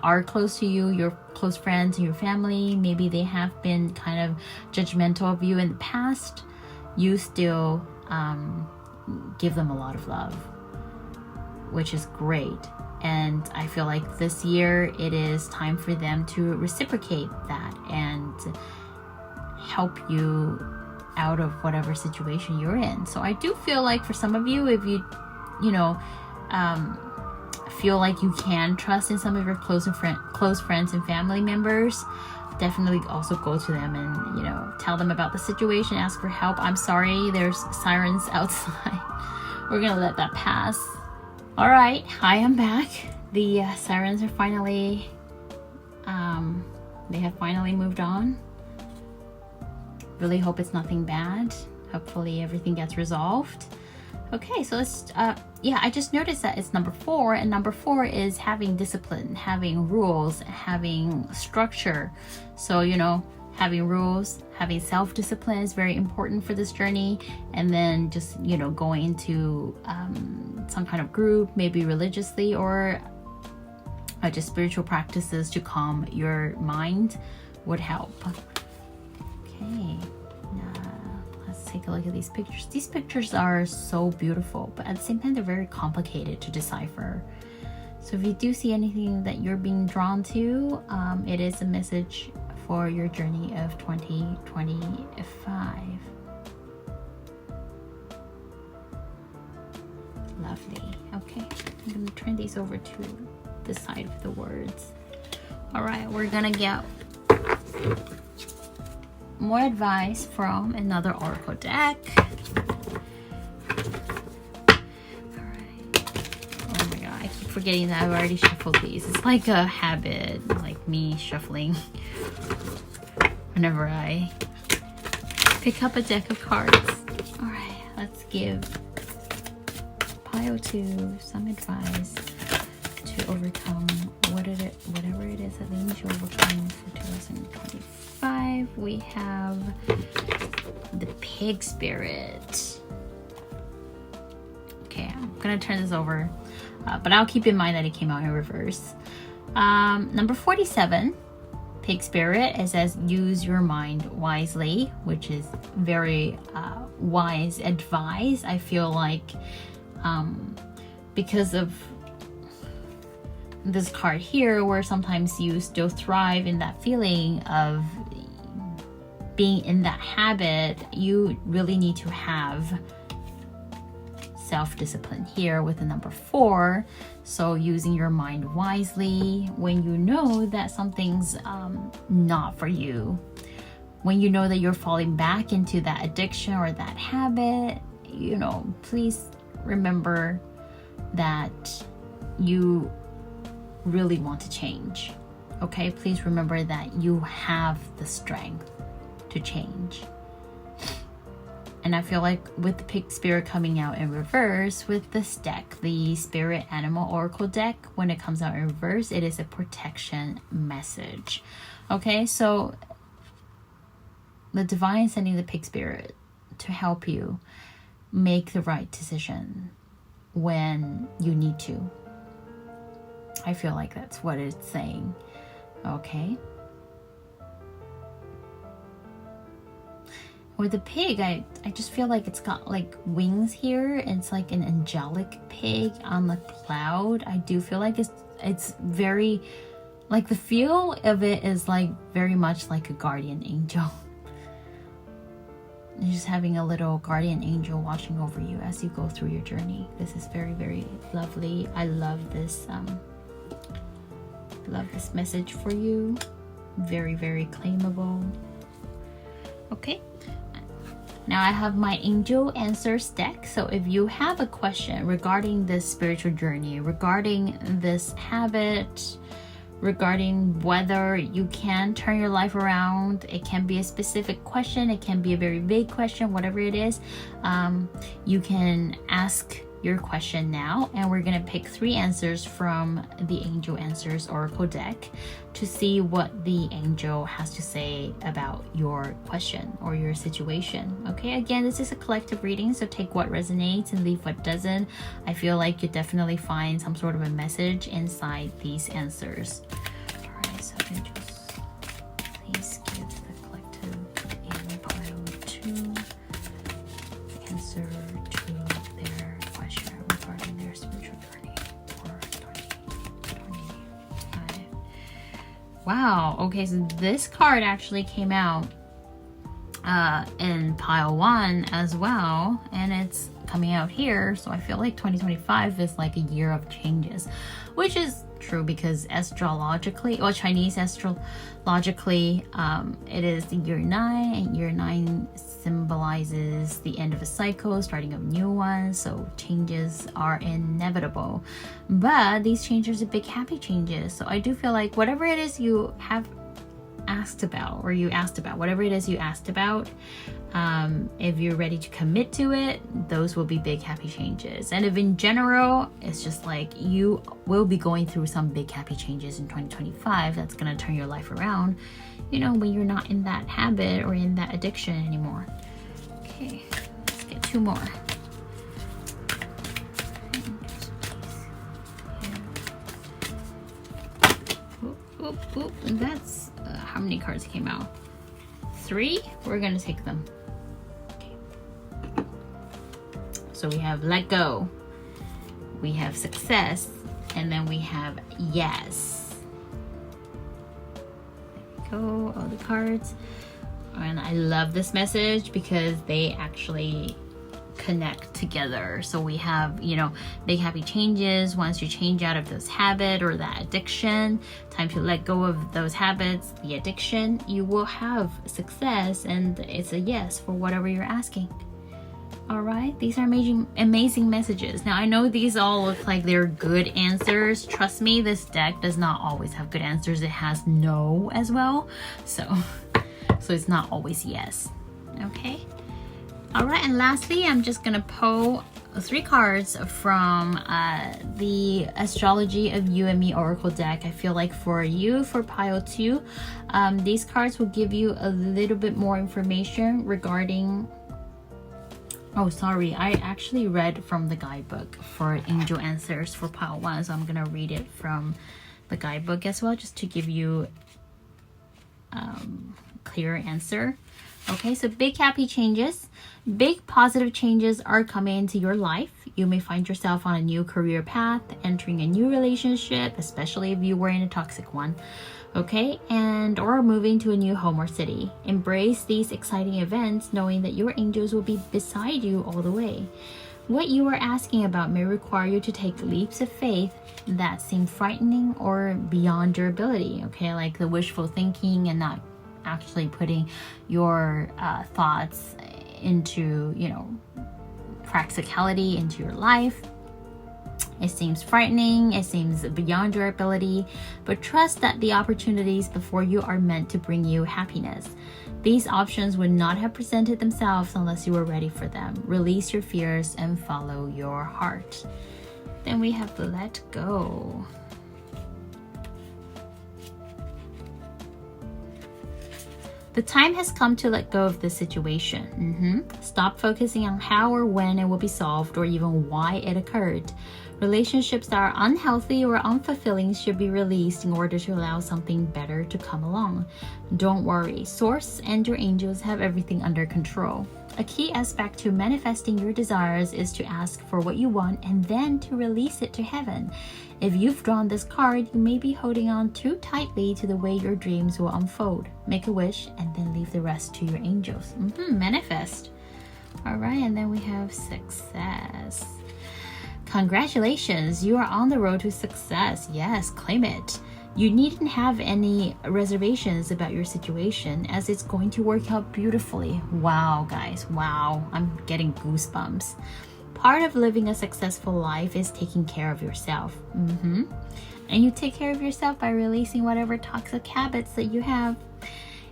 are close to you, your close friends and your family, maybe they have been kind of judgmental of you in the past, you still give them a lot of love, which is great. And I feel like this year it is time for them to reciprocate that and help you out of whatever situation you're in. So I do feel like for some of you, if you feel like you can trust in some of your close friends and family members, definitely also go to them and, you know, tell them about the situation, ask for help. I'm sorry, there's sirens outside. We're gonna let that pass. All right, hi, I'm back. The sirens are finally, they have finally moved on. Really hope it's nothing bad. Hopefully everything gets resolved. Okay, so let's, yeah, I just noticed that it's number 4, and number 4 is having discipline, having rules, having structure. So, you know, having rules, having self-discipline is very important for this journey. And then just, you know, going into some kind of group, maybe religiously, or just spiritual practices to calm your mind would help. Okay. Let's take a look at these pictures. These pictures are so beautiful, but at the same time, they're very complicated to decipher. So if you do see anything that you're being drawn to, it is a message for your journey of 2025. Lovely. Okay, I'm going to turn these over to the side of the words. All right, we're going to get more advice from another oracle deck. Alright. Oh my god, I keep forgetting that I've already shuffled these. It's like a habit, like me shuffling whenever I pick up a deck of cards. Alright, let's give pile 2 some advice to overcome whatever it is that they need to overcome for 2025. We have the pig spirit. Okay, I'm gonna turn this over, but I'll keep in mind that it came out in reverse. Number 47, pig spirit. It says use your mind wisely, which is very wise advice. I feel like because of this card here, where sometimes you still thrive in that feeling of being in that habit, you really need to have self-discipline here with the number 4. So using your mind wisely when you know that something's not for you, when you know that you're falling back into that addiction or that habit, you know, please remember that you really want to change. Okay, please remember that you have the strength to change. And I feel like with the pig spirit coming out in reverse with this deck, the spirit animal oracle deck, when it comes out in reverse, it is a protection message. Okay, so the divine is sending the pig spirit to help you make the right decision when you need to. I feel like that's what it's saying. Okay. With the pig, I just feel like it's got like wings here. It's like an angelic pig on the cloud. I do feel like it's very, like the feel of it is like very much like a guardian angel. You're just having a little guardian angel watching over you as you go through your journey. This is very, very lovely. I love this message for you. Very, very claimable. Okay, now I have my angel answers deck. So if you have a question regarding this spiritual journey, regarding this habit, regarding whether you can turn your life around, it can be a specific question, it can be a very vague question, whatever it is, you can ask your question now, and we're gonna pick 3 answers from the Angel Answers Oracle deck to see what the angel has to say about your question or your situation. Okay, again, this is a collective reading, so take what resonates and leave what doesn't. I feel like you definitely find some sort of a message inside these answers. All right, so angels, please give the collective in pile 2 answer to their question regarding their spiritual journey for 2025. Wow, okay, so this card actually came out in pile 1 as well, and it's coming out here. So I feel like 2025 is like a year of changes, which is true, because astrologically, or Chinese astrologically, it is the year 9, and year 9 symbolizes the end of a cycle, starting a new one. So changes are inevitable, but these changes are big happy changes. So I do feel like whatever it is you have asked about, or you asked about, whatever it is you asked about, if you're ready to commit to it, those will be big happy changes. And if in general it's just like you will be going through some big happy changes in 2025, that's going to turn your life around, you know, when you're not in that habit or in that addiction anymore. Okay, let's get 2 more. Oop, and that's how many cards came out? 3. We're gonna take them. Okay. So we have let go, we have success, and then we have yes. There we go, all the cards. And I love this message because they actually connect together. So we have, you know, big happy changes. Once you change out of this habit or that addiction, time to let go of those habits, the addiction, you will have success, and it's a yes for whatever you're asking. All right, these are amazing messages. Now I know these all look like they're good answers. Trust me, this deck does not always have good answers. It has no as well, so it's not always yes. Okay. All right, and lastly, I'm just gonna pull 3 cards from the Astrology of You and Me Oracle deck. I feel like for you, for pile 2, these cards will give you a little bit more information regarding... Oh, sorry, I actually read from the guidebook for angel answers for pile 1, so I'm gonna read it from the guidebook as well, just to give you clear answer. Okay, so big happy changes, big positive changes are coming into your life. You may find yourself on a new career path, entering a new relationship, especially if you were in a toxic one. Okay, and or moving to a new home or city. Embrace these exciting events, knowing that your angels will be beside you all the way. What you are asking about may require you to take leaps of faith that seem frightening or beyond your ability. Okay, like the wishful thinking and not actually putting your thoughts into, you know, practicality into your life. It seems frightening, it seems beyond your ability, but trust that the opportunities before you are meant to bring you happiness. These options would not have presented themselves unless you were ready for them. Release your fears and follow your heart. Then we have let go. The time has come to let go of this situation. Stop focusing on how or when it will be solved, or even why it occurred. Relationships that are unhealthy or unfulfilling should be released in order to allow something better to come along. Don't worry, Source and your angels have everything under control. A key aspect to manifesting your desires is to ask for what you want and then to release it to heaven. If you've drawn this card, you may be holding on too tightly to the way your dreams will unfold. Make a wish and then leave the rest to your angels. Manifest. All right, and then we have success. Congratulations, you are on the road to success. Yes, claim it. You needn't have any reservations about your situation, as it's going to work out beautifully. Wow, guys, wow, I'm getting goosebumps. Part of living a successful life is taking care of yourself. And you take care of yourself by releasing whatever toxic habits that you have.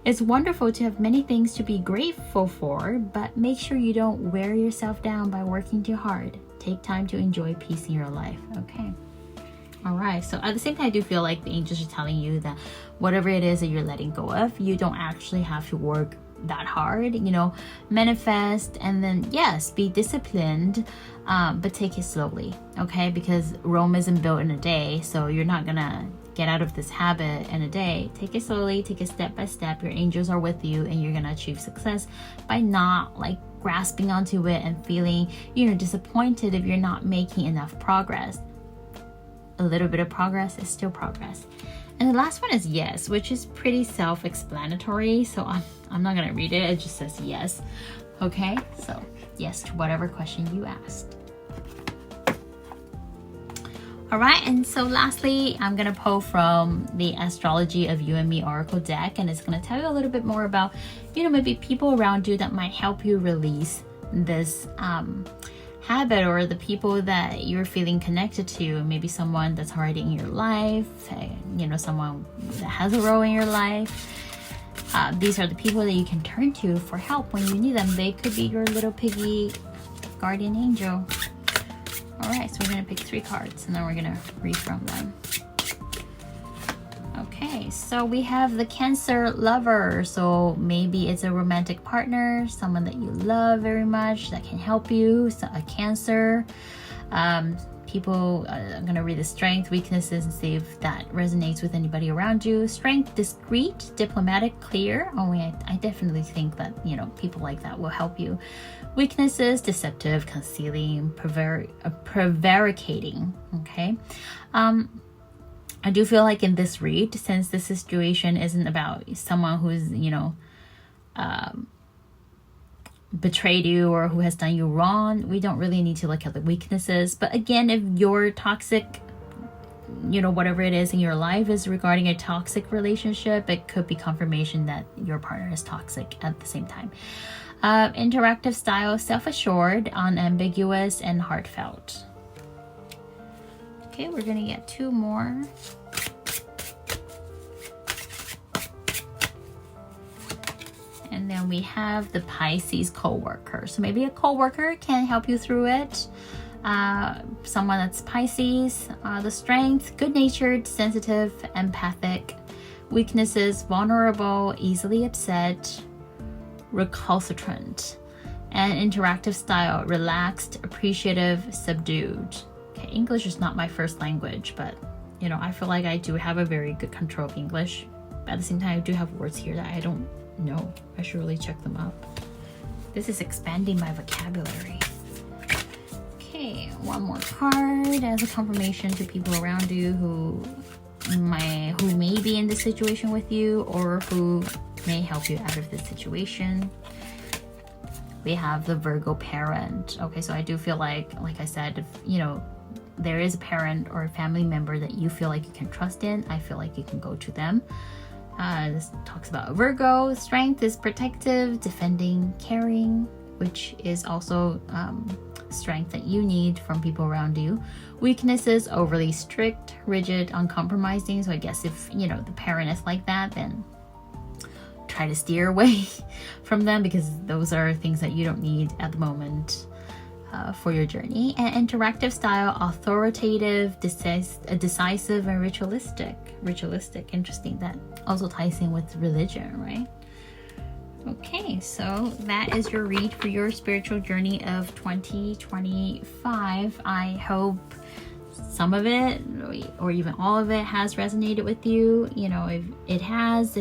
It's wonderful to have many things to be grateful for, but make sure you don't wear yourself down by working too hard. Take time to enjoy peace in your life. Okay. All right. So at the same time, I do feel like the angels are telling you that whatever it is that you're letting go of, you don't actually have to work that hard. You know, manifest, and then yes, be disciplined, but take it slowly. Okay, because Rome isn't built in a day, so you're not gonna get out of this habit in a day. Take it slowly, take it step by step. Your angels are with you, and you're gonna achieve success by not like grasping onto it and feeling, you know, disappointed if you're not making enough progress. A little bit of progress is still progress. And the last one is yes, which is pretty self-explanatory, so I'm not gonna read it. It just says yes. Okay, so yes to whatever question you asked. All right, and so lastly, I'm gonna pull from the Astrology of You and Me Oracle deck, and it's gonna tell you a little bit more about, maybe people around you that might help you release this habit, or the people that you're feeling connected to. Maybe someone that's already in your life, someone that has a role in your life. These are the people that you can turn to for help when you need them. They could be your little piggy guardian angel. All right, so we're gonna pick 3 cards and then we're gonna read from them. Okay, so we have the Cancer Lover. So maybe it's a romantic partner, someone that you love very much that can help you. So a Cancer. I'm gonna read the Strength, Weaknesses, and see if that resonates with anybody around you. Strength, discreet, diplomatic, clear. I definitely think that people like that will help you. Weaknesses, deceptive, concealing, prevaricating. Okay. I do feel like in this read, since this situation isn't about someone who's betrayed you or who has done you wrong, we don't really need to look at the weaknesses. But again, if your toxic, whatever it is in your life is regarding a toxic relationship, it could be confirmation that your partner is toxic at the same time. Interactive style, self-assured, unambiguous, and heartfelt. Okay, we're gonna get 2 more. And then we have the Pisces co-worker. So maybe a co-worker can help you through it. Someone that's Pisces. The Strength, good-natured, sensitive, empathic. Weaknesses, vulnerable, easily upset, recalcitrant. And interactive style, relaxed, appreciative, subdued. Okay, English is not my first language, but I feel like I do have a very good control of English. But at the same time, I do have words here that I don't know. I should really check them up. This is expanding my vocabulary. Okay, 1 more card as a confirmation to people around you who may be in this situation with you, or who may help you out of this situation. We have the Virgo parent. Okay, so I do feel like I said, if there is a parent or a family member that you feel like you can trust in, I feel like you can go to them. This talks about Virgo. Strength is protective, defending, caring, which is also strength that you need from people around you. Weaknesses, overly strict, rigid, uncompromising. So I guess if the parent is like that, then try to steer away from them, because those are things that you don't need at the moment for your journey. And interactive style, authoritative, decisive, and ritualistic. Interesting. That also ties in with religion, right? Okay, so that is your read for your spiritual journey of 2025. I hope some of it, or even all of it, has resonated with you. If it has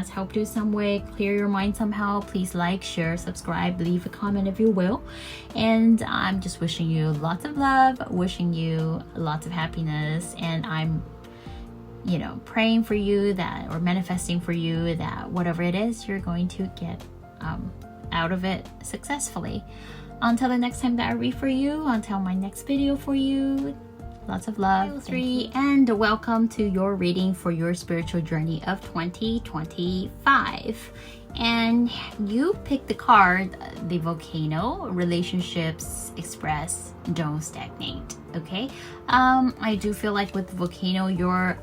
helped you some way, clear your mind somehow, please like, share, subscribe, leave a comment if you will. And I'm just wishing you lots of love, wishing you lots of happiness, and I'm praying for you or manifesting for you that whatever it is, you're going to get out of it successfully. Until the next time that I read for you, until my next video for you, lots of love, and welcome to your reading for your spiritual journey of 2025. And you pick the card, the Volcano. Relationships express, don't stagnate. Okay, I do feel like with the Volcano, your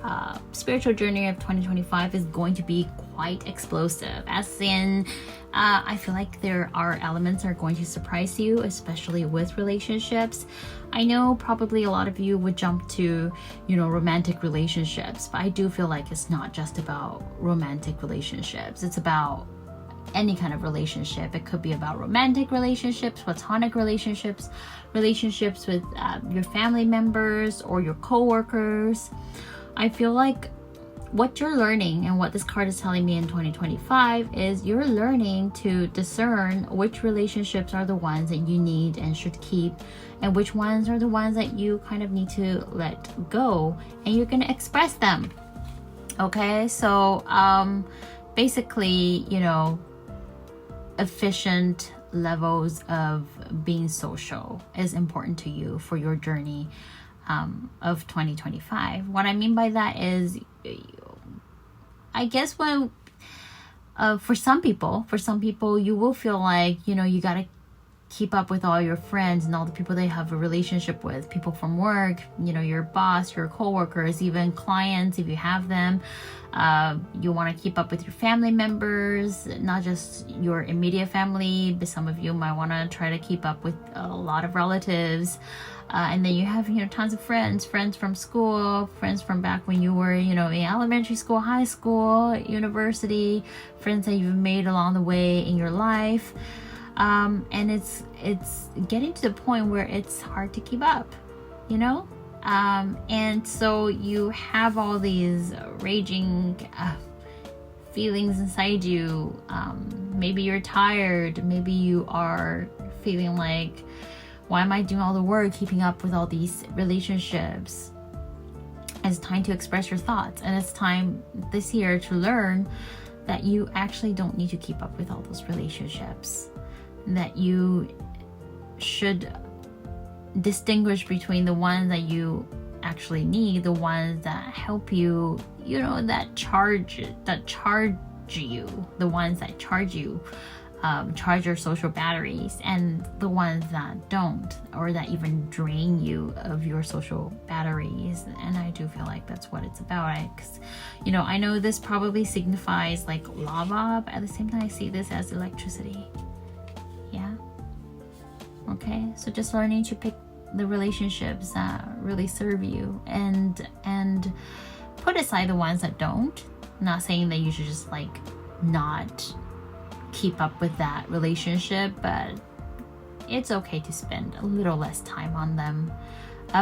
spiritual journey of 2025 is going to be quite explosive, as in I feel like there are elements that are going to surprise you, especially with relationships. I know probably a lot of you would jump to romantic relationships, but I do feel like it's not just about romantic relationships. It's about any kind of relationship. It could be about romantic relationships, platonic relationships, relationships with your family members or your co-workers. I feel like what you're learning, and what this card is telling me in 2025, is you're learning to discern which relationships are the ones that you need and should keep, and which ones are the ones that you kind of need to let go, and you're going to express them. Okay, so basically, efficient levels of being social is important to you for your journey. of 2025. What I mean by that is, I guess when for some people you will feel like, you know, you got to keep up with all your friends and all the people they have a relationship with, people from work, you know, your boss, your coworkers, even clients if you have them. You want to keep up with your family members, not just your immediate family, but some of you might want to try to keep up with a lot of relatives. And then you have, you know, tons of friends from school, friends from back when you were, you know, in elementary school, high school, university, friends that you've made along the way in your life. And it's getting to the point where it's hard to keep up, you know? And so you have all these raging feelings inside you. Maybe you're tired. Maybe you are feeling like, why am I doing all the work, keeping up with all these relationships? It's time to express your thoughts. And it's time this year to learn that you actually don't need to keep up with all those relationships. That you should distinguish between the ones that you actually need, the ones that help you, you know, that charge you, the ones that charge you, charge your social batteries, and the ones that don't, or that even drain you of your social batteries. And I do feel like that's what it's about. Because, you know, I know this probably signifies like lava, but at the same time I see this as electricity. Yeah. Okay, so just learning to pick the relationships that really serve you, and put aside the ones that don't. I'm not saying that you should just like not keep up with that relationship, but it's okay to spend a little less time on them.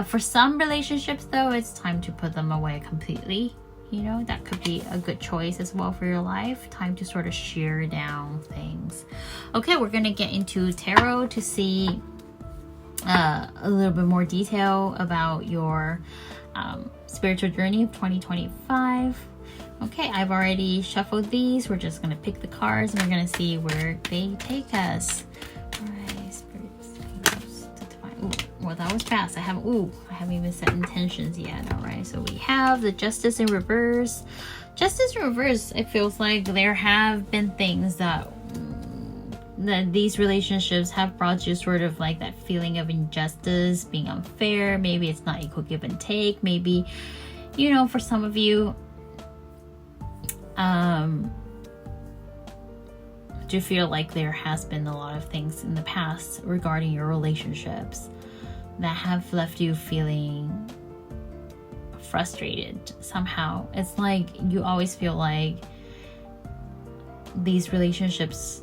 For some relationships though, it's time to put them away completely. You know, that could be a good choice as well for your life. Time to sort of shear down things. Okay, we're gonna get into tarot to see a little bit more detail about your spiritual journey of 2025. Okay, I've already shuffled these. We're just gonna pick the cards and we're gonna see where they take us. All right, spirits. Ooh, well, that was fast. I haven't even set intentions yet. All right, so we have the Justice in reverse. Justice in reverse, it feels like there have been things that these relationships have brought you sort of like that feeling of injustice, being unfair. Maybe it's not equal give and take. Maybe, you know, for some of you, do you feel like there has been a lot of things in the past regarding your relationships that have left you feeling frustrated somehow? It's like you always feel like these relationships,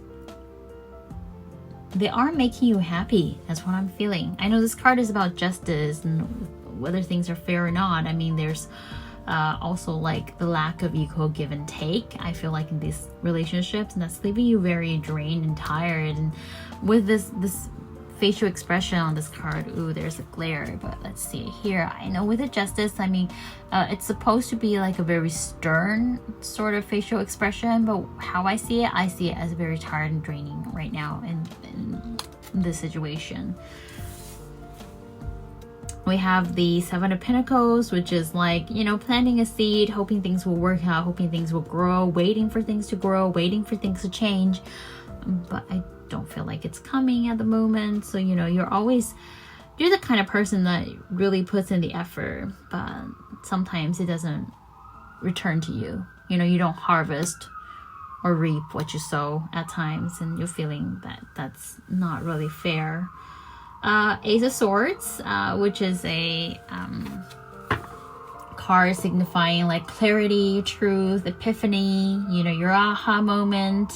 they aren't making you happy. That's what I'm feeling. I know this card is about justice and whether things are fair or not. I mean, there's also like the lack of equal give and take, I feel like, in these relationships, and that's leaving you very drained and tired. And with this facial expression on this card, ooh, there's a glare, but let's see here. I know with the Justice, I mean, it's supposed to be like a very stern sort of facial expression, but how I see it as very tired and draining right now in this situation. We have the Seven of Pentacles, which is like, you know, planting a seed, hoping things will work out, hoping things will grow, waiting for things to grow, waiting for things to change. But I don't feel like it's coming at the moment. So, you know, you're the kind of person that really puts in the effort, but sometimes it doesn't return to you. You know, you don't harvest or reap what you sow at times, and you're feeling that that's not really fair. Ace of Swords, which is a card signifying like clarity, truth, epiphany, you know, your aha moment.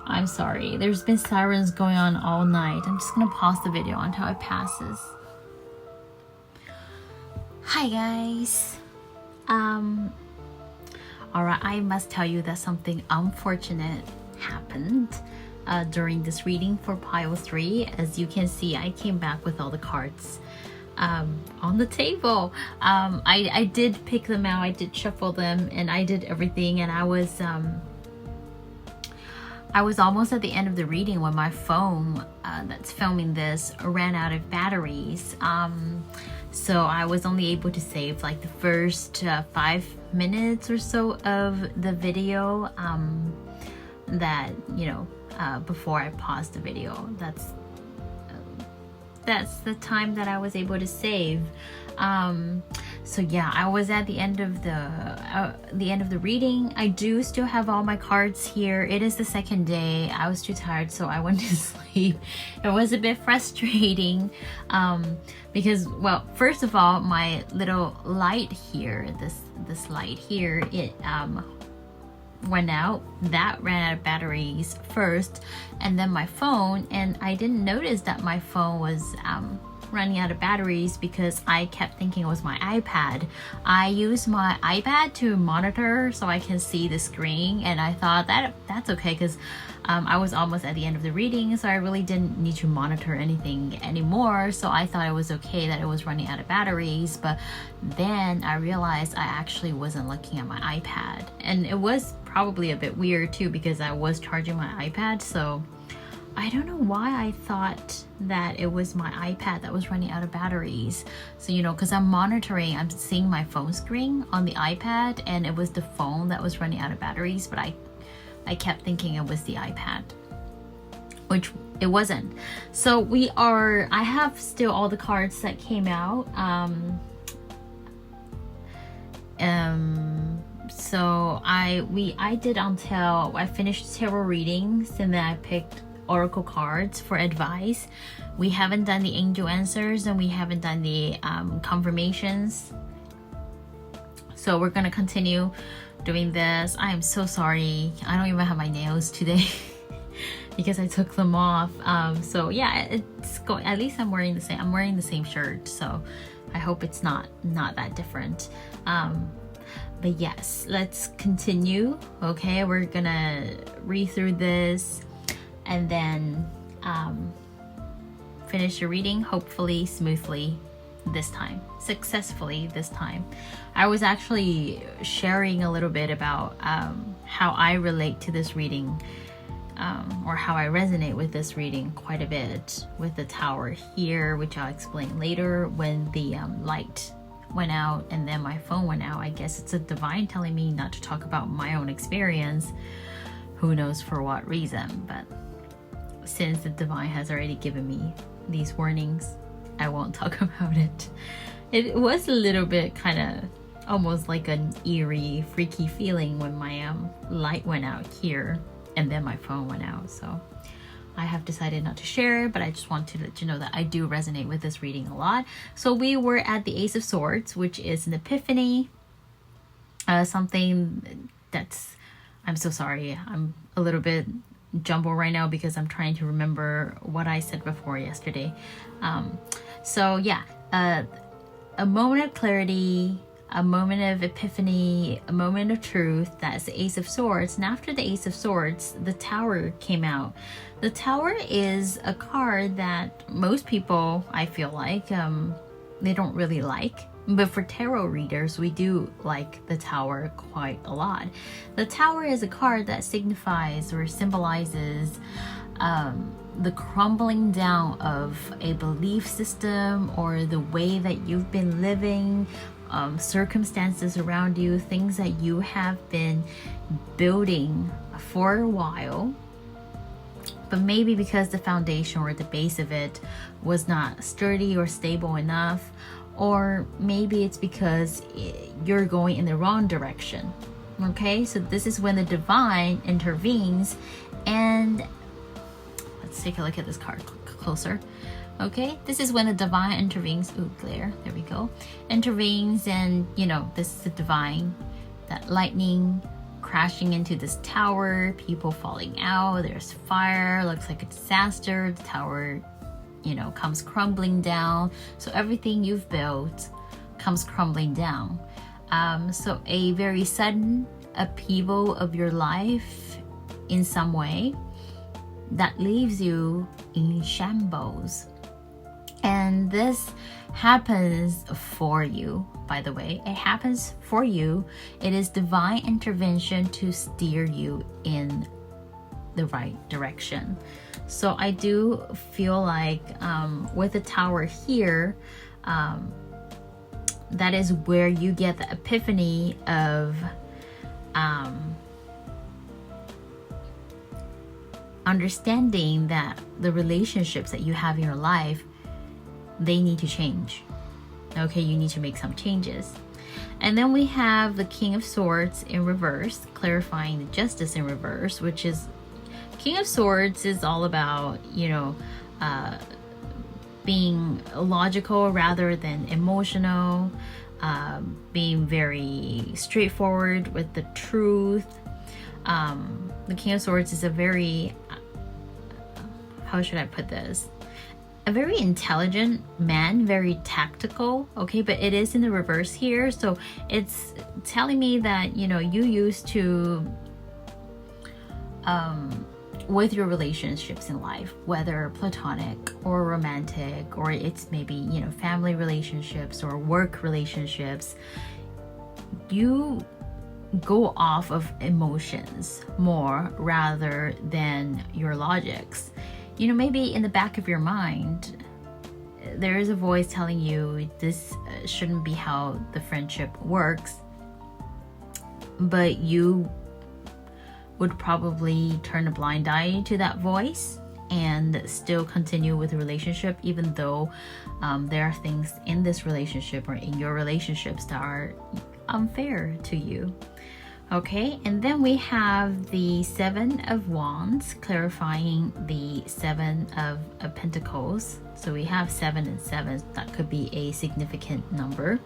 I'm sorry, there's been sirens going on all night. I'm just gonna pause the video until it passes. Hi guys. Alright, I must tell you that something unfortunate happened during this reading for pile 3. As you can see, I came back with all the cards on the table. I did pick them out, I did shuffle them, and I did everything, and I was I was almost at the end of the reading when my phone that's filming this ran out of batteries. So I was only able to save like the first 5 minutes or so of the video that, you know, before I paused the video. That's the time that I was able to save. So yeah, I was at the end of the reading. I do still have all my cards here. It is the second day. I was too tired, so I went to sleep. It was a bit frustrating because, well, first of all, my little light here, this light here, it went out. That ran out of batteries first, and then my phone, and I didn't notice that my phone was running out of batteries because I kept thinking it was my iPad. I use my iPad to monitor so I can see the screen, and I thought that's okay because I was almost at the end of the reading, so I really didn't need to monitor anything anymore. So I thought it was okay that it was running out of batteries. But then I realized I actually wasn't looking at my iPad, and it was probably a bit weird too because I was charging my iPad. So I don't know why I thought that it was my iPad that was running out of batteries. So, you know, because I'm monitoring, I'm seeing my phone screen on the iPad, and it was the phone that was running out of batteries, but I kept thinking it was the iPad, which it wasn't. So I have still all the cards that came out. So I did until I finished tarot readings, and then I picked oracle cards for advice. We haven't done the angel answers, and we haven't done the confirmations. So we're gonna continue doing this. I am so sorry. I don't even have my nails today because I took them off. So yeah, it's going. At least I'm wearing the same shirt. So I hope it's not that different. But yes, let's continue. Okay, we're gonna read through this and then finish the reading, hopefully smoothly this time, successfully this time. I was actually sharing a little bit about how I relate to this reading, or how I resonate with this reading quite a bit with the tower here, which I'll explain later. When the light went out and then my phone went out, I guess it's a divine telling me not to talk about my own experience. Who knows for what reason, but since the divine has already given me these warnings, I won't talk about it. It was a little bit kind of almost like an eerie, freaky feeling when my light went out here and then my phone went out. So I have decided not to share it, but I just want to let you know that I do resonate with this reading a lot. So we were at the Ace of Swords, which is an epiphany, something that's, I'm so sorry, I'm a little bit jumbled right now because I'm trying to remember what I said before yesterday. So yeah, a moment of clarity, a moment of epiphany, a moment of truth. That's the Ace of Swords. And after the Ace of Swords, the Tower came out. The Tower is a card that most people, I feel like, they don't really like. But for tarot readers, we do like the Tower quite a lot. The Tower is a card that signifies or symbolizes the crumbling down of a belief system or the way that you've been living, circumstances around you, things that you have been building for a while, but maybe because the foundation or the base of it was not sturdy or stable enough, or maybe it's because you're going in the wrong direction. Okay, so this is when the divine intervenes, and let's take a look at this card closer. Okay, this is when the divine intervenes. Ooh, glare, there we go. Intervenes, and you know, this is the divine, that lightning crashing into this tower, people falling out, there's fire, looks like a disaster, the tower, you know, comes crumbling down. So everything you've built comes crumbling down. So a very sudden upheaval of your life in some way that leaves you in shambles. And this happens for you, by the way. It happens for you. It is divine intervention to steer you in the right direction. So I do feel like with the Tower here, that is where you get the epiphany of understanding that the relationships that you have in your life, they need to change. Okay, you need to make some changes. And then we have the King of Swords in reverse, clarifying the Justice in reverse, which is, King of Swords is all about, being logical rather than emotional, being very straightforward with the truth. The King of Swords is a very, how should I put this? A very intelligent man, very tactical, okay, but it is in the reverse here. So it's telling me that, you used to, with your relationships in life, whether platonic or romantic, or it's maybe, family relationships or work relationships, you go off of emotions more rather than your logics. Maybe in the back of your mind, there is a voice telling you this shouldn't be how the friendship works, but you would probably turn a blind eye to that voice and still continue with the relationship, even though there are things in this relationship or in your relationships that are unfair to you. Okay, and then we have the Seven of Wands, clarifying the Seven of Pentacles. So we have 7 and 7, that could be a significant number.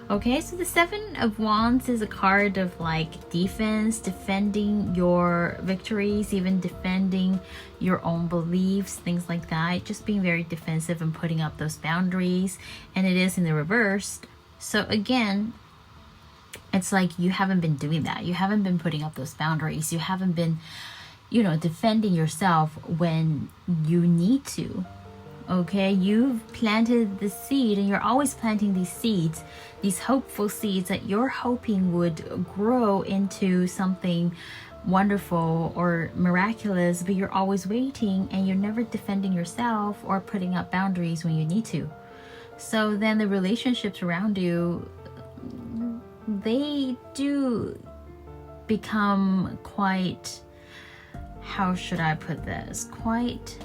Okay, so the Seven of Wands is a card of like defense, defending your victories, even defending your own beliefs, things like that. Just being very defensive and putting up those boundaries. And it is in the reverse. So again, it's like you haven't been doing that. You haven't been putting up those boundaries. You haven't been, defending yourself when you need to. Okay, you've planted the seed, and you're always planting these seeds, these hopeful seeds that you're hoping would grow into something wonderful or miraculous, but you're always waiting and you're never defending yourself or putting up boundaries when you need to. So then the relationships around you, they do become quite, how should I put this, quite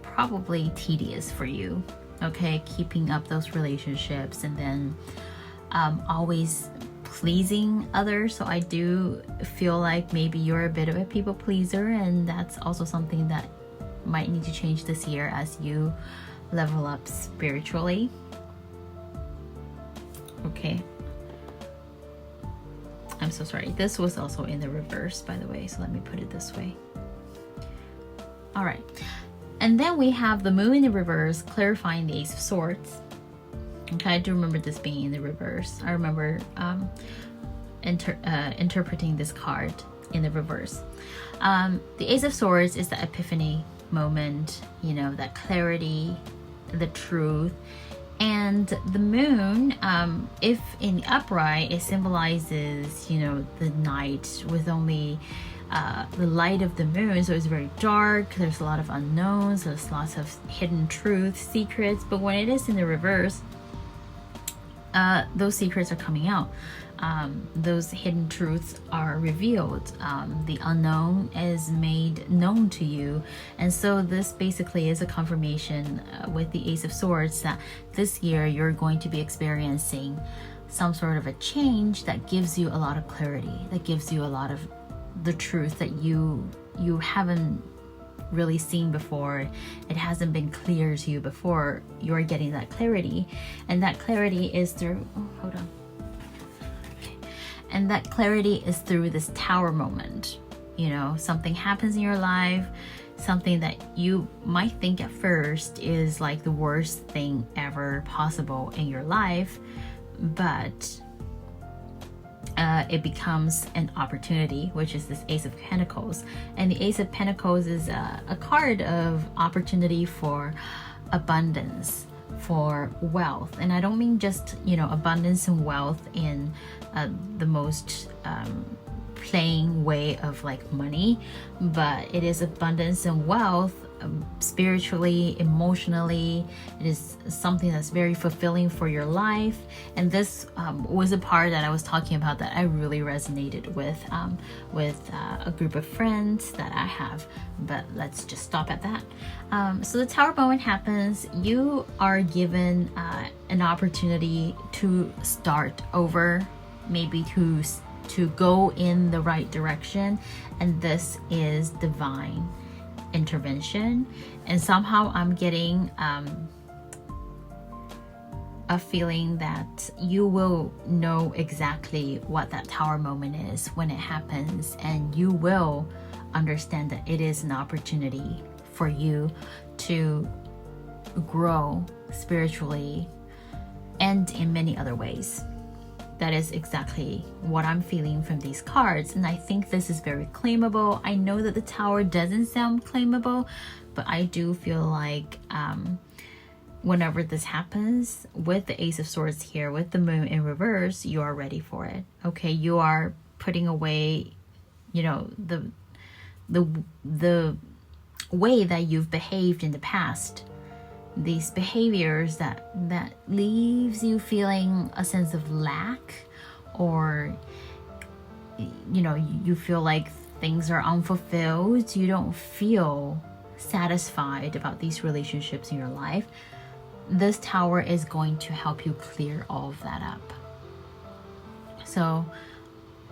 probably tedious for you, okay, keeping up those relationships and then always pleasing others. So I do feel like maybe you're a bit of a people pleaser, and that's also something that might need to change this year as you level up spiritually. Okay, I'm so sorry. This was also in the reverse, by the way, so let me put it this way. All right. And then we have the Moon in the reverse, clarifying the Ace of Swords. Okay, I do remember this being in the reverse. I remember interpreting this card in the reverse. The Ace of Swords is the epiphany moment, that clarity, the truth. And the moon, if in the upright, it symbolizes, the night with only the light of the moon. So it's very dark. There's a lot of unknowns. There's lots of hidden truths, secrets. But when it is in the reverse, those secrets are coming out. Those hidden truths are revealed. The unknown is made known to you. And so this basically is a confirmation with the Ace of Swords that this year you're going to be experiencing some sort of a change that gives you a lot of clarity, that gives you a lot of the truth that you haven't really seen before. It hasn't been clear to you before. You're getting that clarity, and that clarity is through and that clarity is through this Tower moment. Something happens in your life, something that you might think at first is like the worst thing ever possible in your life, but it becomes an opportunity, which is this Ace of Pentacles. And the Ace of Pentacles is a card of opportunity for abundance, for wealth. And I don't mean just, abundance and wealth in the most plain way of like money, but it is abundance and wealth, spiritually, emotionally. It is something that's very fulfilling for your life. And this was a part that I was talking about that I really resonated with a group of friends that I have. But let's just stop at that. So the Tower moment happens. You are given an opportunity to start over, maybe to go in the right direction, and this is divine intervention. And somehow I'm getting a feeling that you will know exactly what that Tower moment is when it happens, and you will understand that it is an opportunity for you to grow spiritually and in many other ways. That is exactly what I'm feeling from these cards, and I think this is very claimable. I know that the Tower doesn't sound claimable, but I do feel like whenever this happens with the Ace of Swords here, with the Moon in reverse, you are ready for it. Okay, you are putting away, you know, the way that you've behaved in the past. These behaviors that leaves you feeling a sense of lack, or you know, you feel like things are unfulfilled, you don't feel satisfied about these relationships in your life. This Tower is going to help you clear all of that up. So,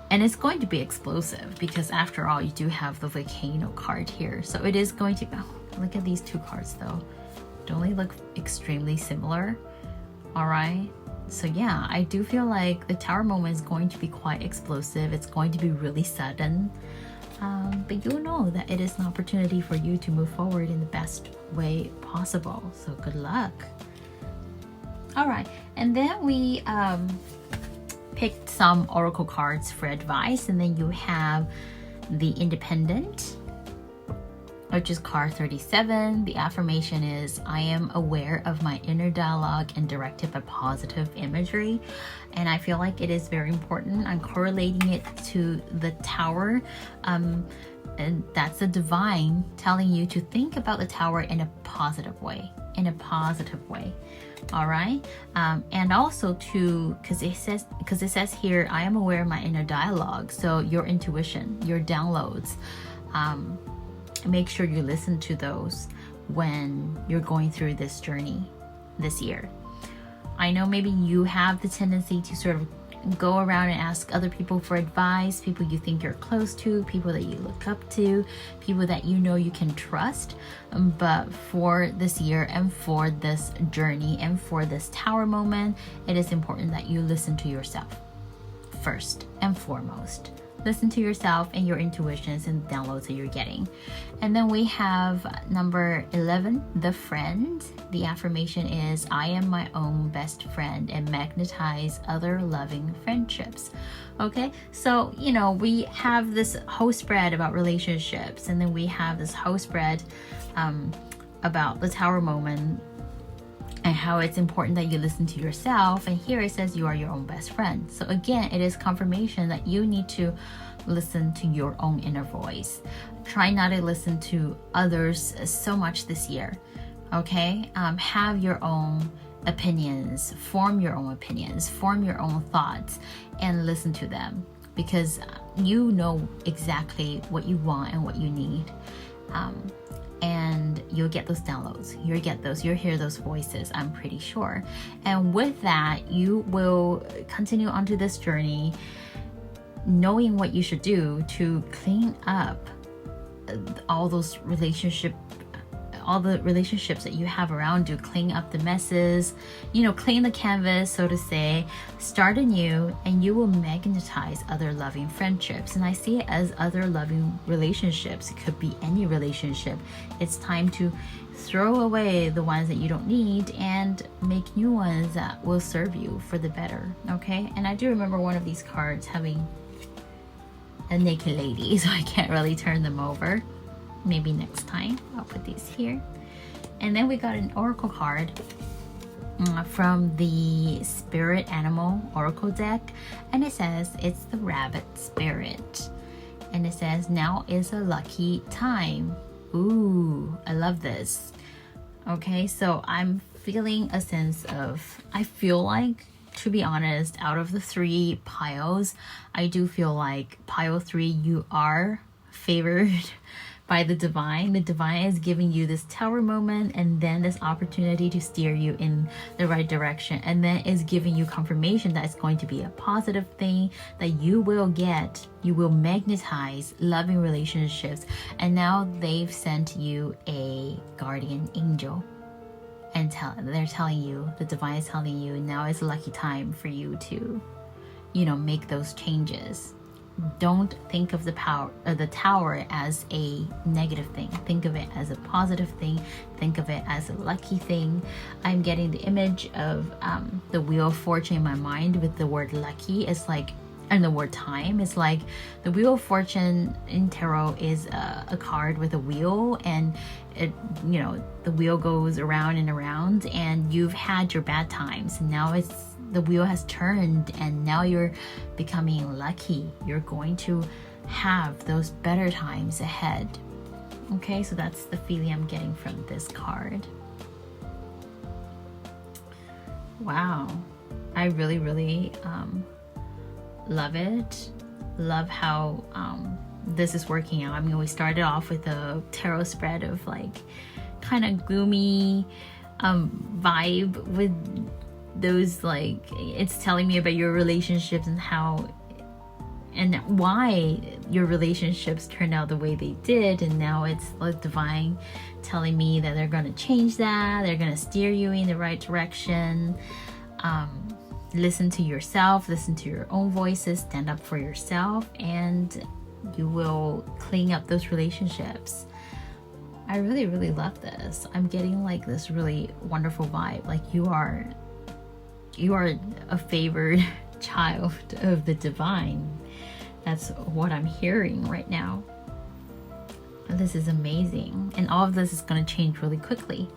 and it's going to be explosive, because after all, you do have the Volcano card here. So it is going to, oh, look at these two cards though. Don't they look extremely similar? All right, so yeah, I do feel like the Tower moment is going to be quite explosive. It's going to be really sudden, but you know that it is an opportunity for you to move forward in the best way possible. So good luck. All right, and then we picked some oracle cards for advice, and then you have the Independent, which is card 37. The affirmation is, I am aware of my inner dialogue and directed by positive imagery. And I feel like it is very important. I'm correlating it to the Tower. And that's the divine telling you to think about the Tower in a positive way. In a positive way. All right. And also to, because it says here, I am aware of my inner dialogue. So your intuition, your downloads, make sure you listen to those when you're going through this journey this year. I know maybe you have the tendency to sort of go around and ask other people for advice, people you think you're close to, people that you look up to, people that you know you can trust. But for this year and for this journey and for this Tower moment, it is important that you listen to yourself first and foremost. Listen to yourself and your intuitions and downloads that you're getting. And then we have number 11, the Friend. The affirmation is, I am my own best friend and magnetize other loving friendships. Okay, so you know, we have this whole spread about relationships, and then we have this whole spread about the Tower moment and how it's important that you listen to yourself. And here it says you are your own best friend. So again, it is confirmation that you need to listen to your own inner voice. Try not to listen to others so much this year. Okay, have your own opinions, form your own opinions, form your own thoughts, and listen to them, because you know exactly what you want and what you need. And you'll get those downloads, you'll hear those voices, I'm pretty sure. And with that, you will continue onto this journey knowing what you should do to clean up all the relationships that you have around you, clean up the messes, you know, clean the canvas, so to say, start anew, and you will magnetize other loving friendships. And I see it as other loving relationships. It could be any relationship. It's time to throw away the ones that you don't need and make new ones that will serve you for the better. Okay, and I do remember one of these cards having a naked lady, so I can't really turn them over. Maybe next time I'll put these here. And then we got an oracle card from the Spirit Animal Oracle deck, and it says it's the Rabbit Spirit. And it says, now is a lucky time. Ooh, I love this. Okay, so I'm feeling a sense of, I feel like, to be honest, out of the 3 piles, I do feel like pile 3, you are favored by the divine. The divine is giving you this tower moment, and then this opportunity to steer you in the right direction, and then is giving you confirmation that it's going to be a positive thing, that you will magnetize loving relationships. And now they've sent you a guardian angel, and they're telling you, the divine is telling you, now is a lucky time for you to, make those changes. Don't think of the tower as a negative thing. Think of it as a positive thing. Think of it as a lucky thing. I'm getting the image of the Wheel of Fortune in my mind with the word lucky. It's like, and the word time. It's like the Wheel of Fortune in tarot is a card with a wheel, and it, the wheel goes around and around, and you've had your bad times. Now the wheel has turned, and now you're becoming lucky. You're going to have those better times ahead. Okay, so that's the feeling I'm getting from this card. Wow, I really, really love it. Love how this is working out. I mean, we started off with a tarot spread of like kind of gloomy vibe with those, like, it's telling me about your relationships and how and why your relationships turned out the way they did. And now it's like divine telling me that they're going to change that. They're going to steer you in the right direction. Listen to yourself, listen to your own voices, stand up for yourself, and you will clean up those relationships. I really, really love this. I'm getting like this really wonderful vibe. Like you are a favored child of the divine. That's what I'm hearing right now. This is amazing, and all of this is going to change really quickly.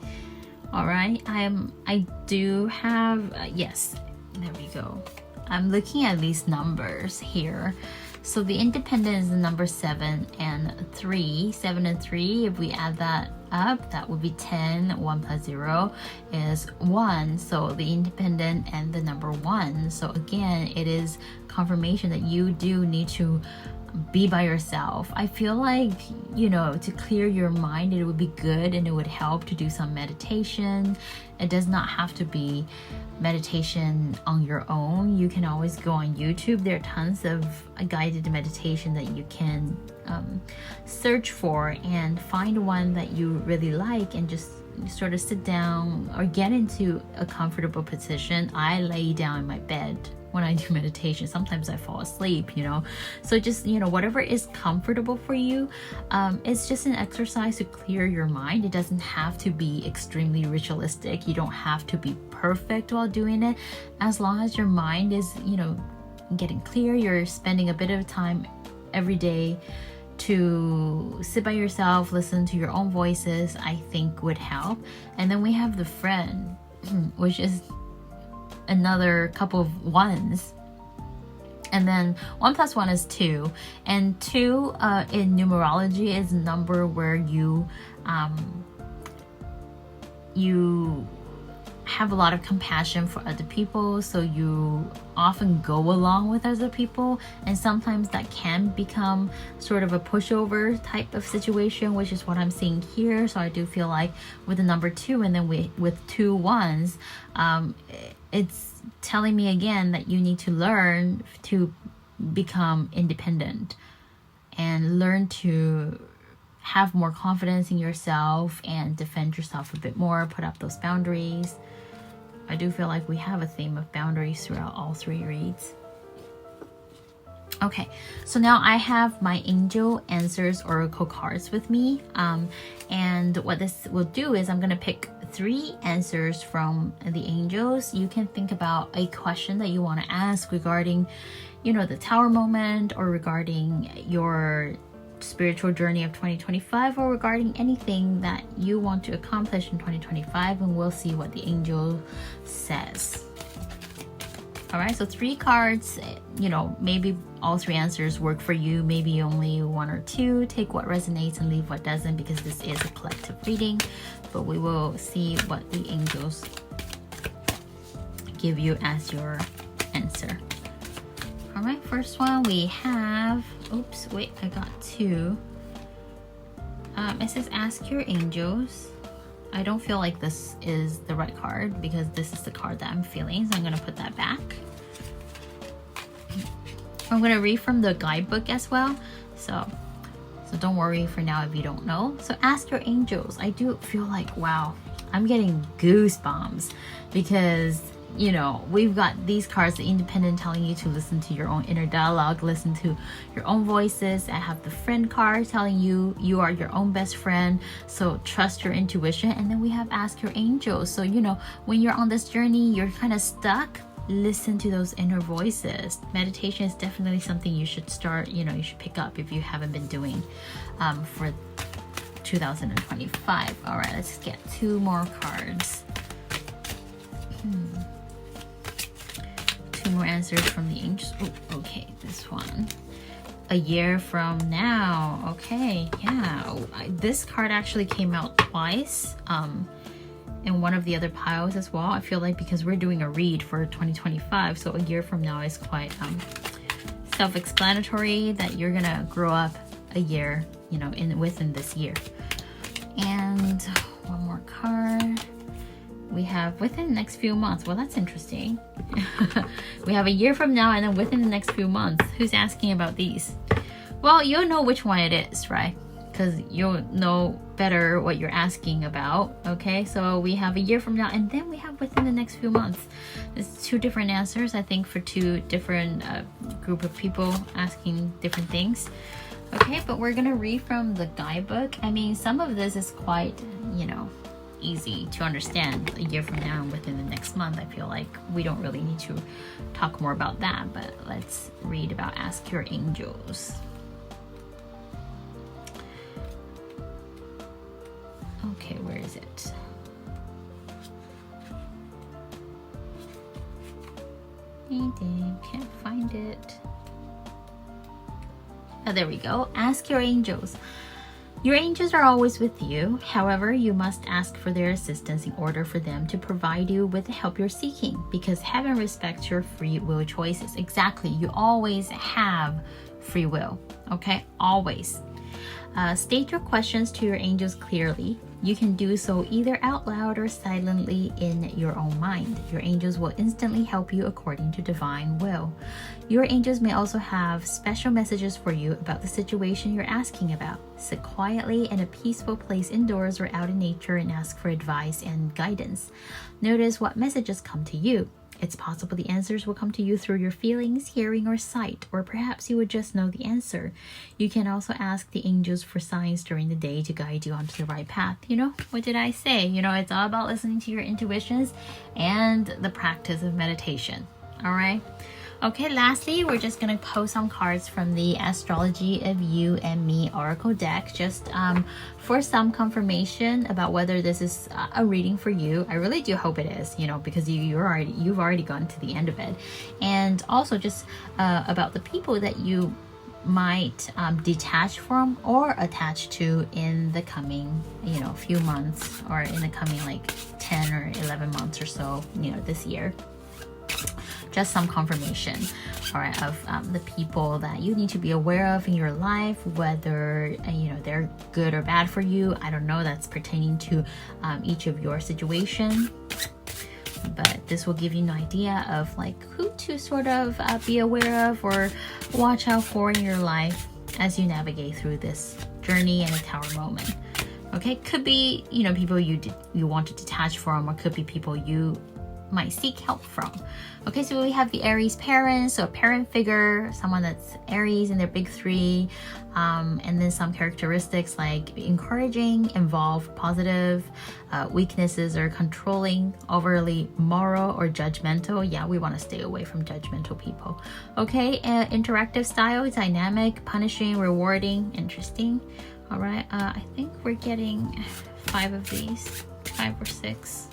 All right, I do have yes, there we go. I'm looking at these numbers here. So the independent is the number 7 and 3. 7 and 3, if we add that up, that would be 10. 1 plus 0 is 1. So the independent and the number 1. So again, it is confirmation that you do need to be by yourself. I feel like, to clear your mind, it would be good and it would help to do some meditation. It does not have to be meditation on your own. You can always go on YouTube. There are tons of guided meditation that you can search for and find one that you really like, and just sort of sit down or get into a comfortable position. I lay down in my bed when I do meditation. Sometimes I fall asleep, so just whatever is comfortable for you. It's just an exercise to clear your mind. It doesn't have to be extremely ritualistic. You don't have to be perfect while doing it. As long as your mind is getting clear, you're spending a bit of time every day to sit by yourself, listen to your own voices, I think would help. And then we have the friend, which is another couple of ones, and then 1 plus 1 is 2, and 2 in numerology is a number where you have a lot of compassion for other people, so you often go along with other people, and sometimes that can become sort of a pushover type of situation, which is what I'm seeing here. So I do feel like with the number 2, and then with 2 1s, it's telling me again that you need to learn to become independent and learn to have more confidence in yourself and defend yourself a bit more, put up those boundaries. I do feel like we have a theme of boundaries throughout all 3 reads. Okay, so now I have my Angel Answers Oracle cards with me. And what this will do is I'm going to pick 3 answers from the angels. You can think about a question that you want to ask regarding, the Tower moment, or regarding your spiritual journey of 2025, or regarding anything that you want to accomplish in 2025, and we'll see what the angel says. All right, so 3 cards, you know, maybe all 3 answers work for you, maybe only 1 or 2. Take what resonates and leave what doesn't, because this is a collective reading, but we will see what the angels give you as your answer. All right, first one we have, oops, wait, I got 2. It says ask your angels. I don't feel like this is the right card because this is the card that I'm feeling, so I'm going to put that back. I'm going to read from the guidebook as well, so don't worry for now if you don't know. So ask your angels. I do feel like, wow, I'm getting goosebumps because, you know, we've got these cards, the independent, telling you to listen to your own inner dialogue, listen to your own voices. I have the friend card telling you you are your own best friend, so trust your intuition. And then we have ask your angels. So, you know, when you're on this journey, you're kind of stuck, listen to those inner voices. Meditation is definitely something you should start, you know, you should pick up if you haven't been doing for 2025. All right, let's get 2 more cards. 2 more answers from the angels. Oh, okay, this one. A year from now. Okay, yeah. This card actually came out twice in one of the other piles as well. I feel like because we're doing a read for 2025, so a year from now is quite self-explanatory that you're gonna grow up a year, you know, within this year. And one more card. We have within the next few months. Well, that's interesting. We have a year from now and then within the next few months. Who's asking about these? Well, you'll know which one it is, right? Because you'll know better what you're asking about. Okay, so we have a year from now and then we have within the next few months. It's 2 different answers, I think, for 2 different group of people asking different things. Okay, but we're gonna read from the guidebook. I mean, some of this is quite, you know, easy to understand. A year from now and within the next month, I feel like we don't really need to talk more about that, but let's read about ask your angels. Okay, where is it? Can't find it. Oh, there we go. Ask your angels. Your angels are always with you. However, you must ask for their assistance in order for them to provide you with the help you're seeking, because heaven respects your free will choices. Exactly. You always have free will. Okay? Always. State your questions to your angels clearly. You can do so either out loud or silently in your own mind. Your angels will instantly help you according to divine will. Your angels may also have special messages for you about the situation you're asking about. Sit quietly in a peaceful place indoors or out in nature and ask for advice and guidance. Notice what messages come to you. It's possible the answers will come to you through your feelings, hearing, or sight, or perhaps you would just know the answer. You can also ask the angels for signs during the day to guide you onto the right path. You know, what did I say? You know, it's all about listening to your intuitions and the practice of meditation. All right? Okay, lastly, we're just going to pull some cards from the Astrology of You and Me Oracle deck, just for some confirmation about whether this is a reading for you. I really do hope it is, you know, because you've already gotten to the end of it. And also just about the people that you might detach from or attach to in the coming, you know, few months, or in the coming like 10 or 11 months or so, you know, this year. Just some confirmation, all right, of the people that you need to be aware of in your life, whether you know they're good or bad for you. I don't know. That's pertaining to each of your situation, but this will give you an idea of like who to sort of be aware of or watch out for in your life as you navigate through this journey and a tower moment. Okay, could be, you know, people you want to detach from, or could be people you might seek help from. Okay, so we have the Aries parents, so a parent figure, someone that's Aries in their big 3, and then some characteristics like encouraging, involved, positive, weaknesses are controlling, overly moral, or judgmental. Yeah, we want to stay away from judgmental people. Okay, interactive style, dynamic, punishing, rewarding, interesting. All right, I think we're getting 5 of these, 5 or 6.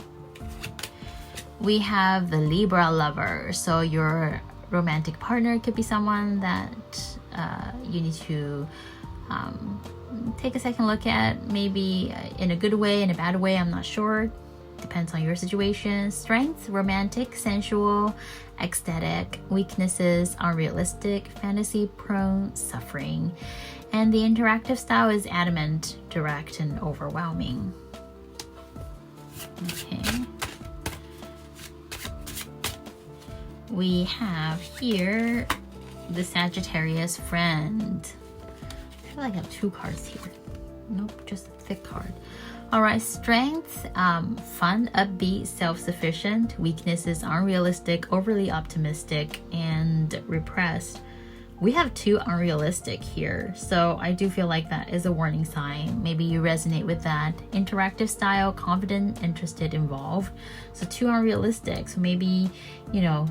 We have the Libra lover. So your romantic partner could be someone that you need to take a second look at, maybe in a good way, in a bad way, I'm not sure. Depends on your situation. Strength, romantic, sensual, ecstatic. Weaknesses, unrealistic, fantasy prone, suffering. And the interactive style is adamant, direct, and overwhelming. Okay. We have here the Sagittarius friend. I feel like I have 2 cards here. Nope, just a thick card. All right, strength, fun, upbeat, self-sufficient. Weaknesses, unrealistic, overly optimistic, and repressed. We have 2 unrealistic here, so I do feel like that is a warning sign. Maybe you resonate with that. Interactive style, confident, interested, involved. So 2 unrealistic. So maybe, you know,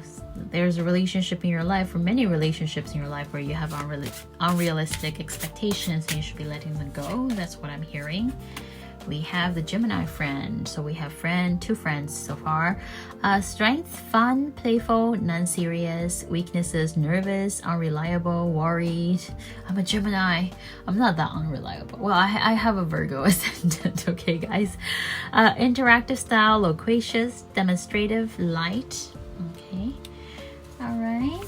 there's a relationship in your life, or many relationships in your life, where you have unrealistic expectations and you should be letting them go. That's what I'm hearing. We have the Gemini friend. So we have 2 friends so far. Strength, fun, playful, non-serious. Weaknesses, nervous, unreliable, worried. I'm a Gemini. I'm not that unreliable. Well, I have a Virgo ascendant, okay, guys. Interactive style, loquacious, demonstrative, light. Okay. All right.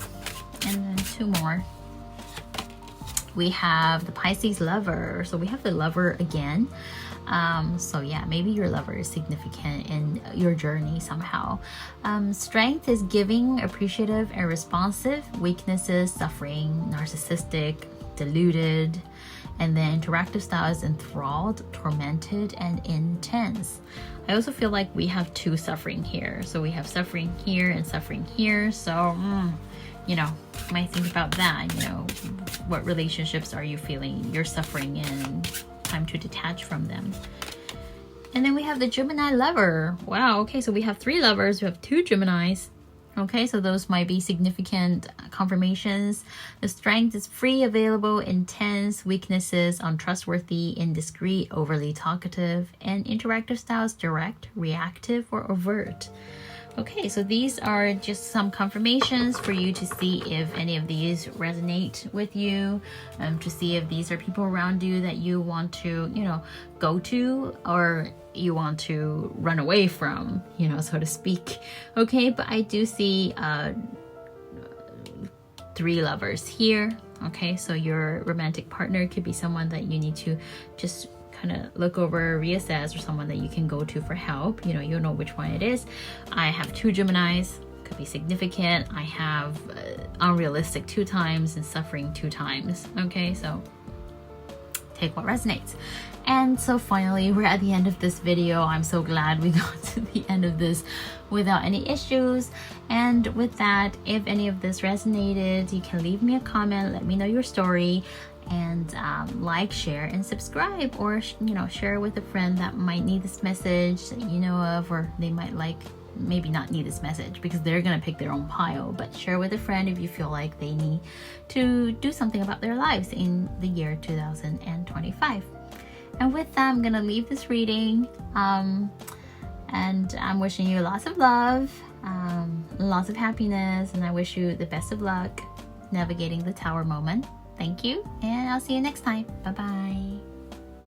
And then 2 more. We have the Pisces lover. So we have the lover again. So yeah, maybe your lover is significant in your journey somehow. Strength is giving, appreciative, and responsive. Weaknesses, suffering, narcissistic, deluded. And then interactive style is enthralled, tormented, and intense. I also feel like we have 2 suffering here. So we have suffering here and suffering here. So, you know, might think about that. You know, what relationships are you feeling you're suffering in? Time to detach from them. And then we have the Gemini lover. Wow, okay, so we have 3 lovers, we have 2 Geminis. Okay, so those might be significant confirmations. The strength is free, available, intense. Weaknesses, untrustworthy, indiscreet, overly talkative. And interactive styles, direct, reactive, or overt. Okay, so these are just some confirmations for you to see if any of these resonate with you, to see if these are people around you that you want to, you know, go to, or you want to run away from, you know, so to speak. Okay, but I do see 3 lovers here. Okay, so your romantic partner could be someone that you need to just kind of look over, reassess, or someone that you can go to for help. You know, you'll know which one it is. I have 2 Geminis, could be significant. I have unrealistic 2 times and suffering 2 times. Okay, so take what resonates. And so finally, we're at the end of this video. I'm so glad we got to the end of this without any issues. And with that, if any of this resonated, you can leave me a comment, let me know your story, and like, share, and subscribe, or you know, share with a friend that might need this message that you know of, or they might maybe not need this message because they're gonna pick their own pile. But share with a friend if you feel like they need to do something about their lives in the year 2025. And with that, I'm gonna leave this reading, and I'm wishing you lots of love, lots of happiness, and I wish you the best of luck navigating the tower moment. Thank you, and I'll see you next time. Bye-bye.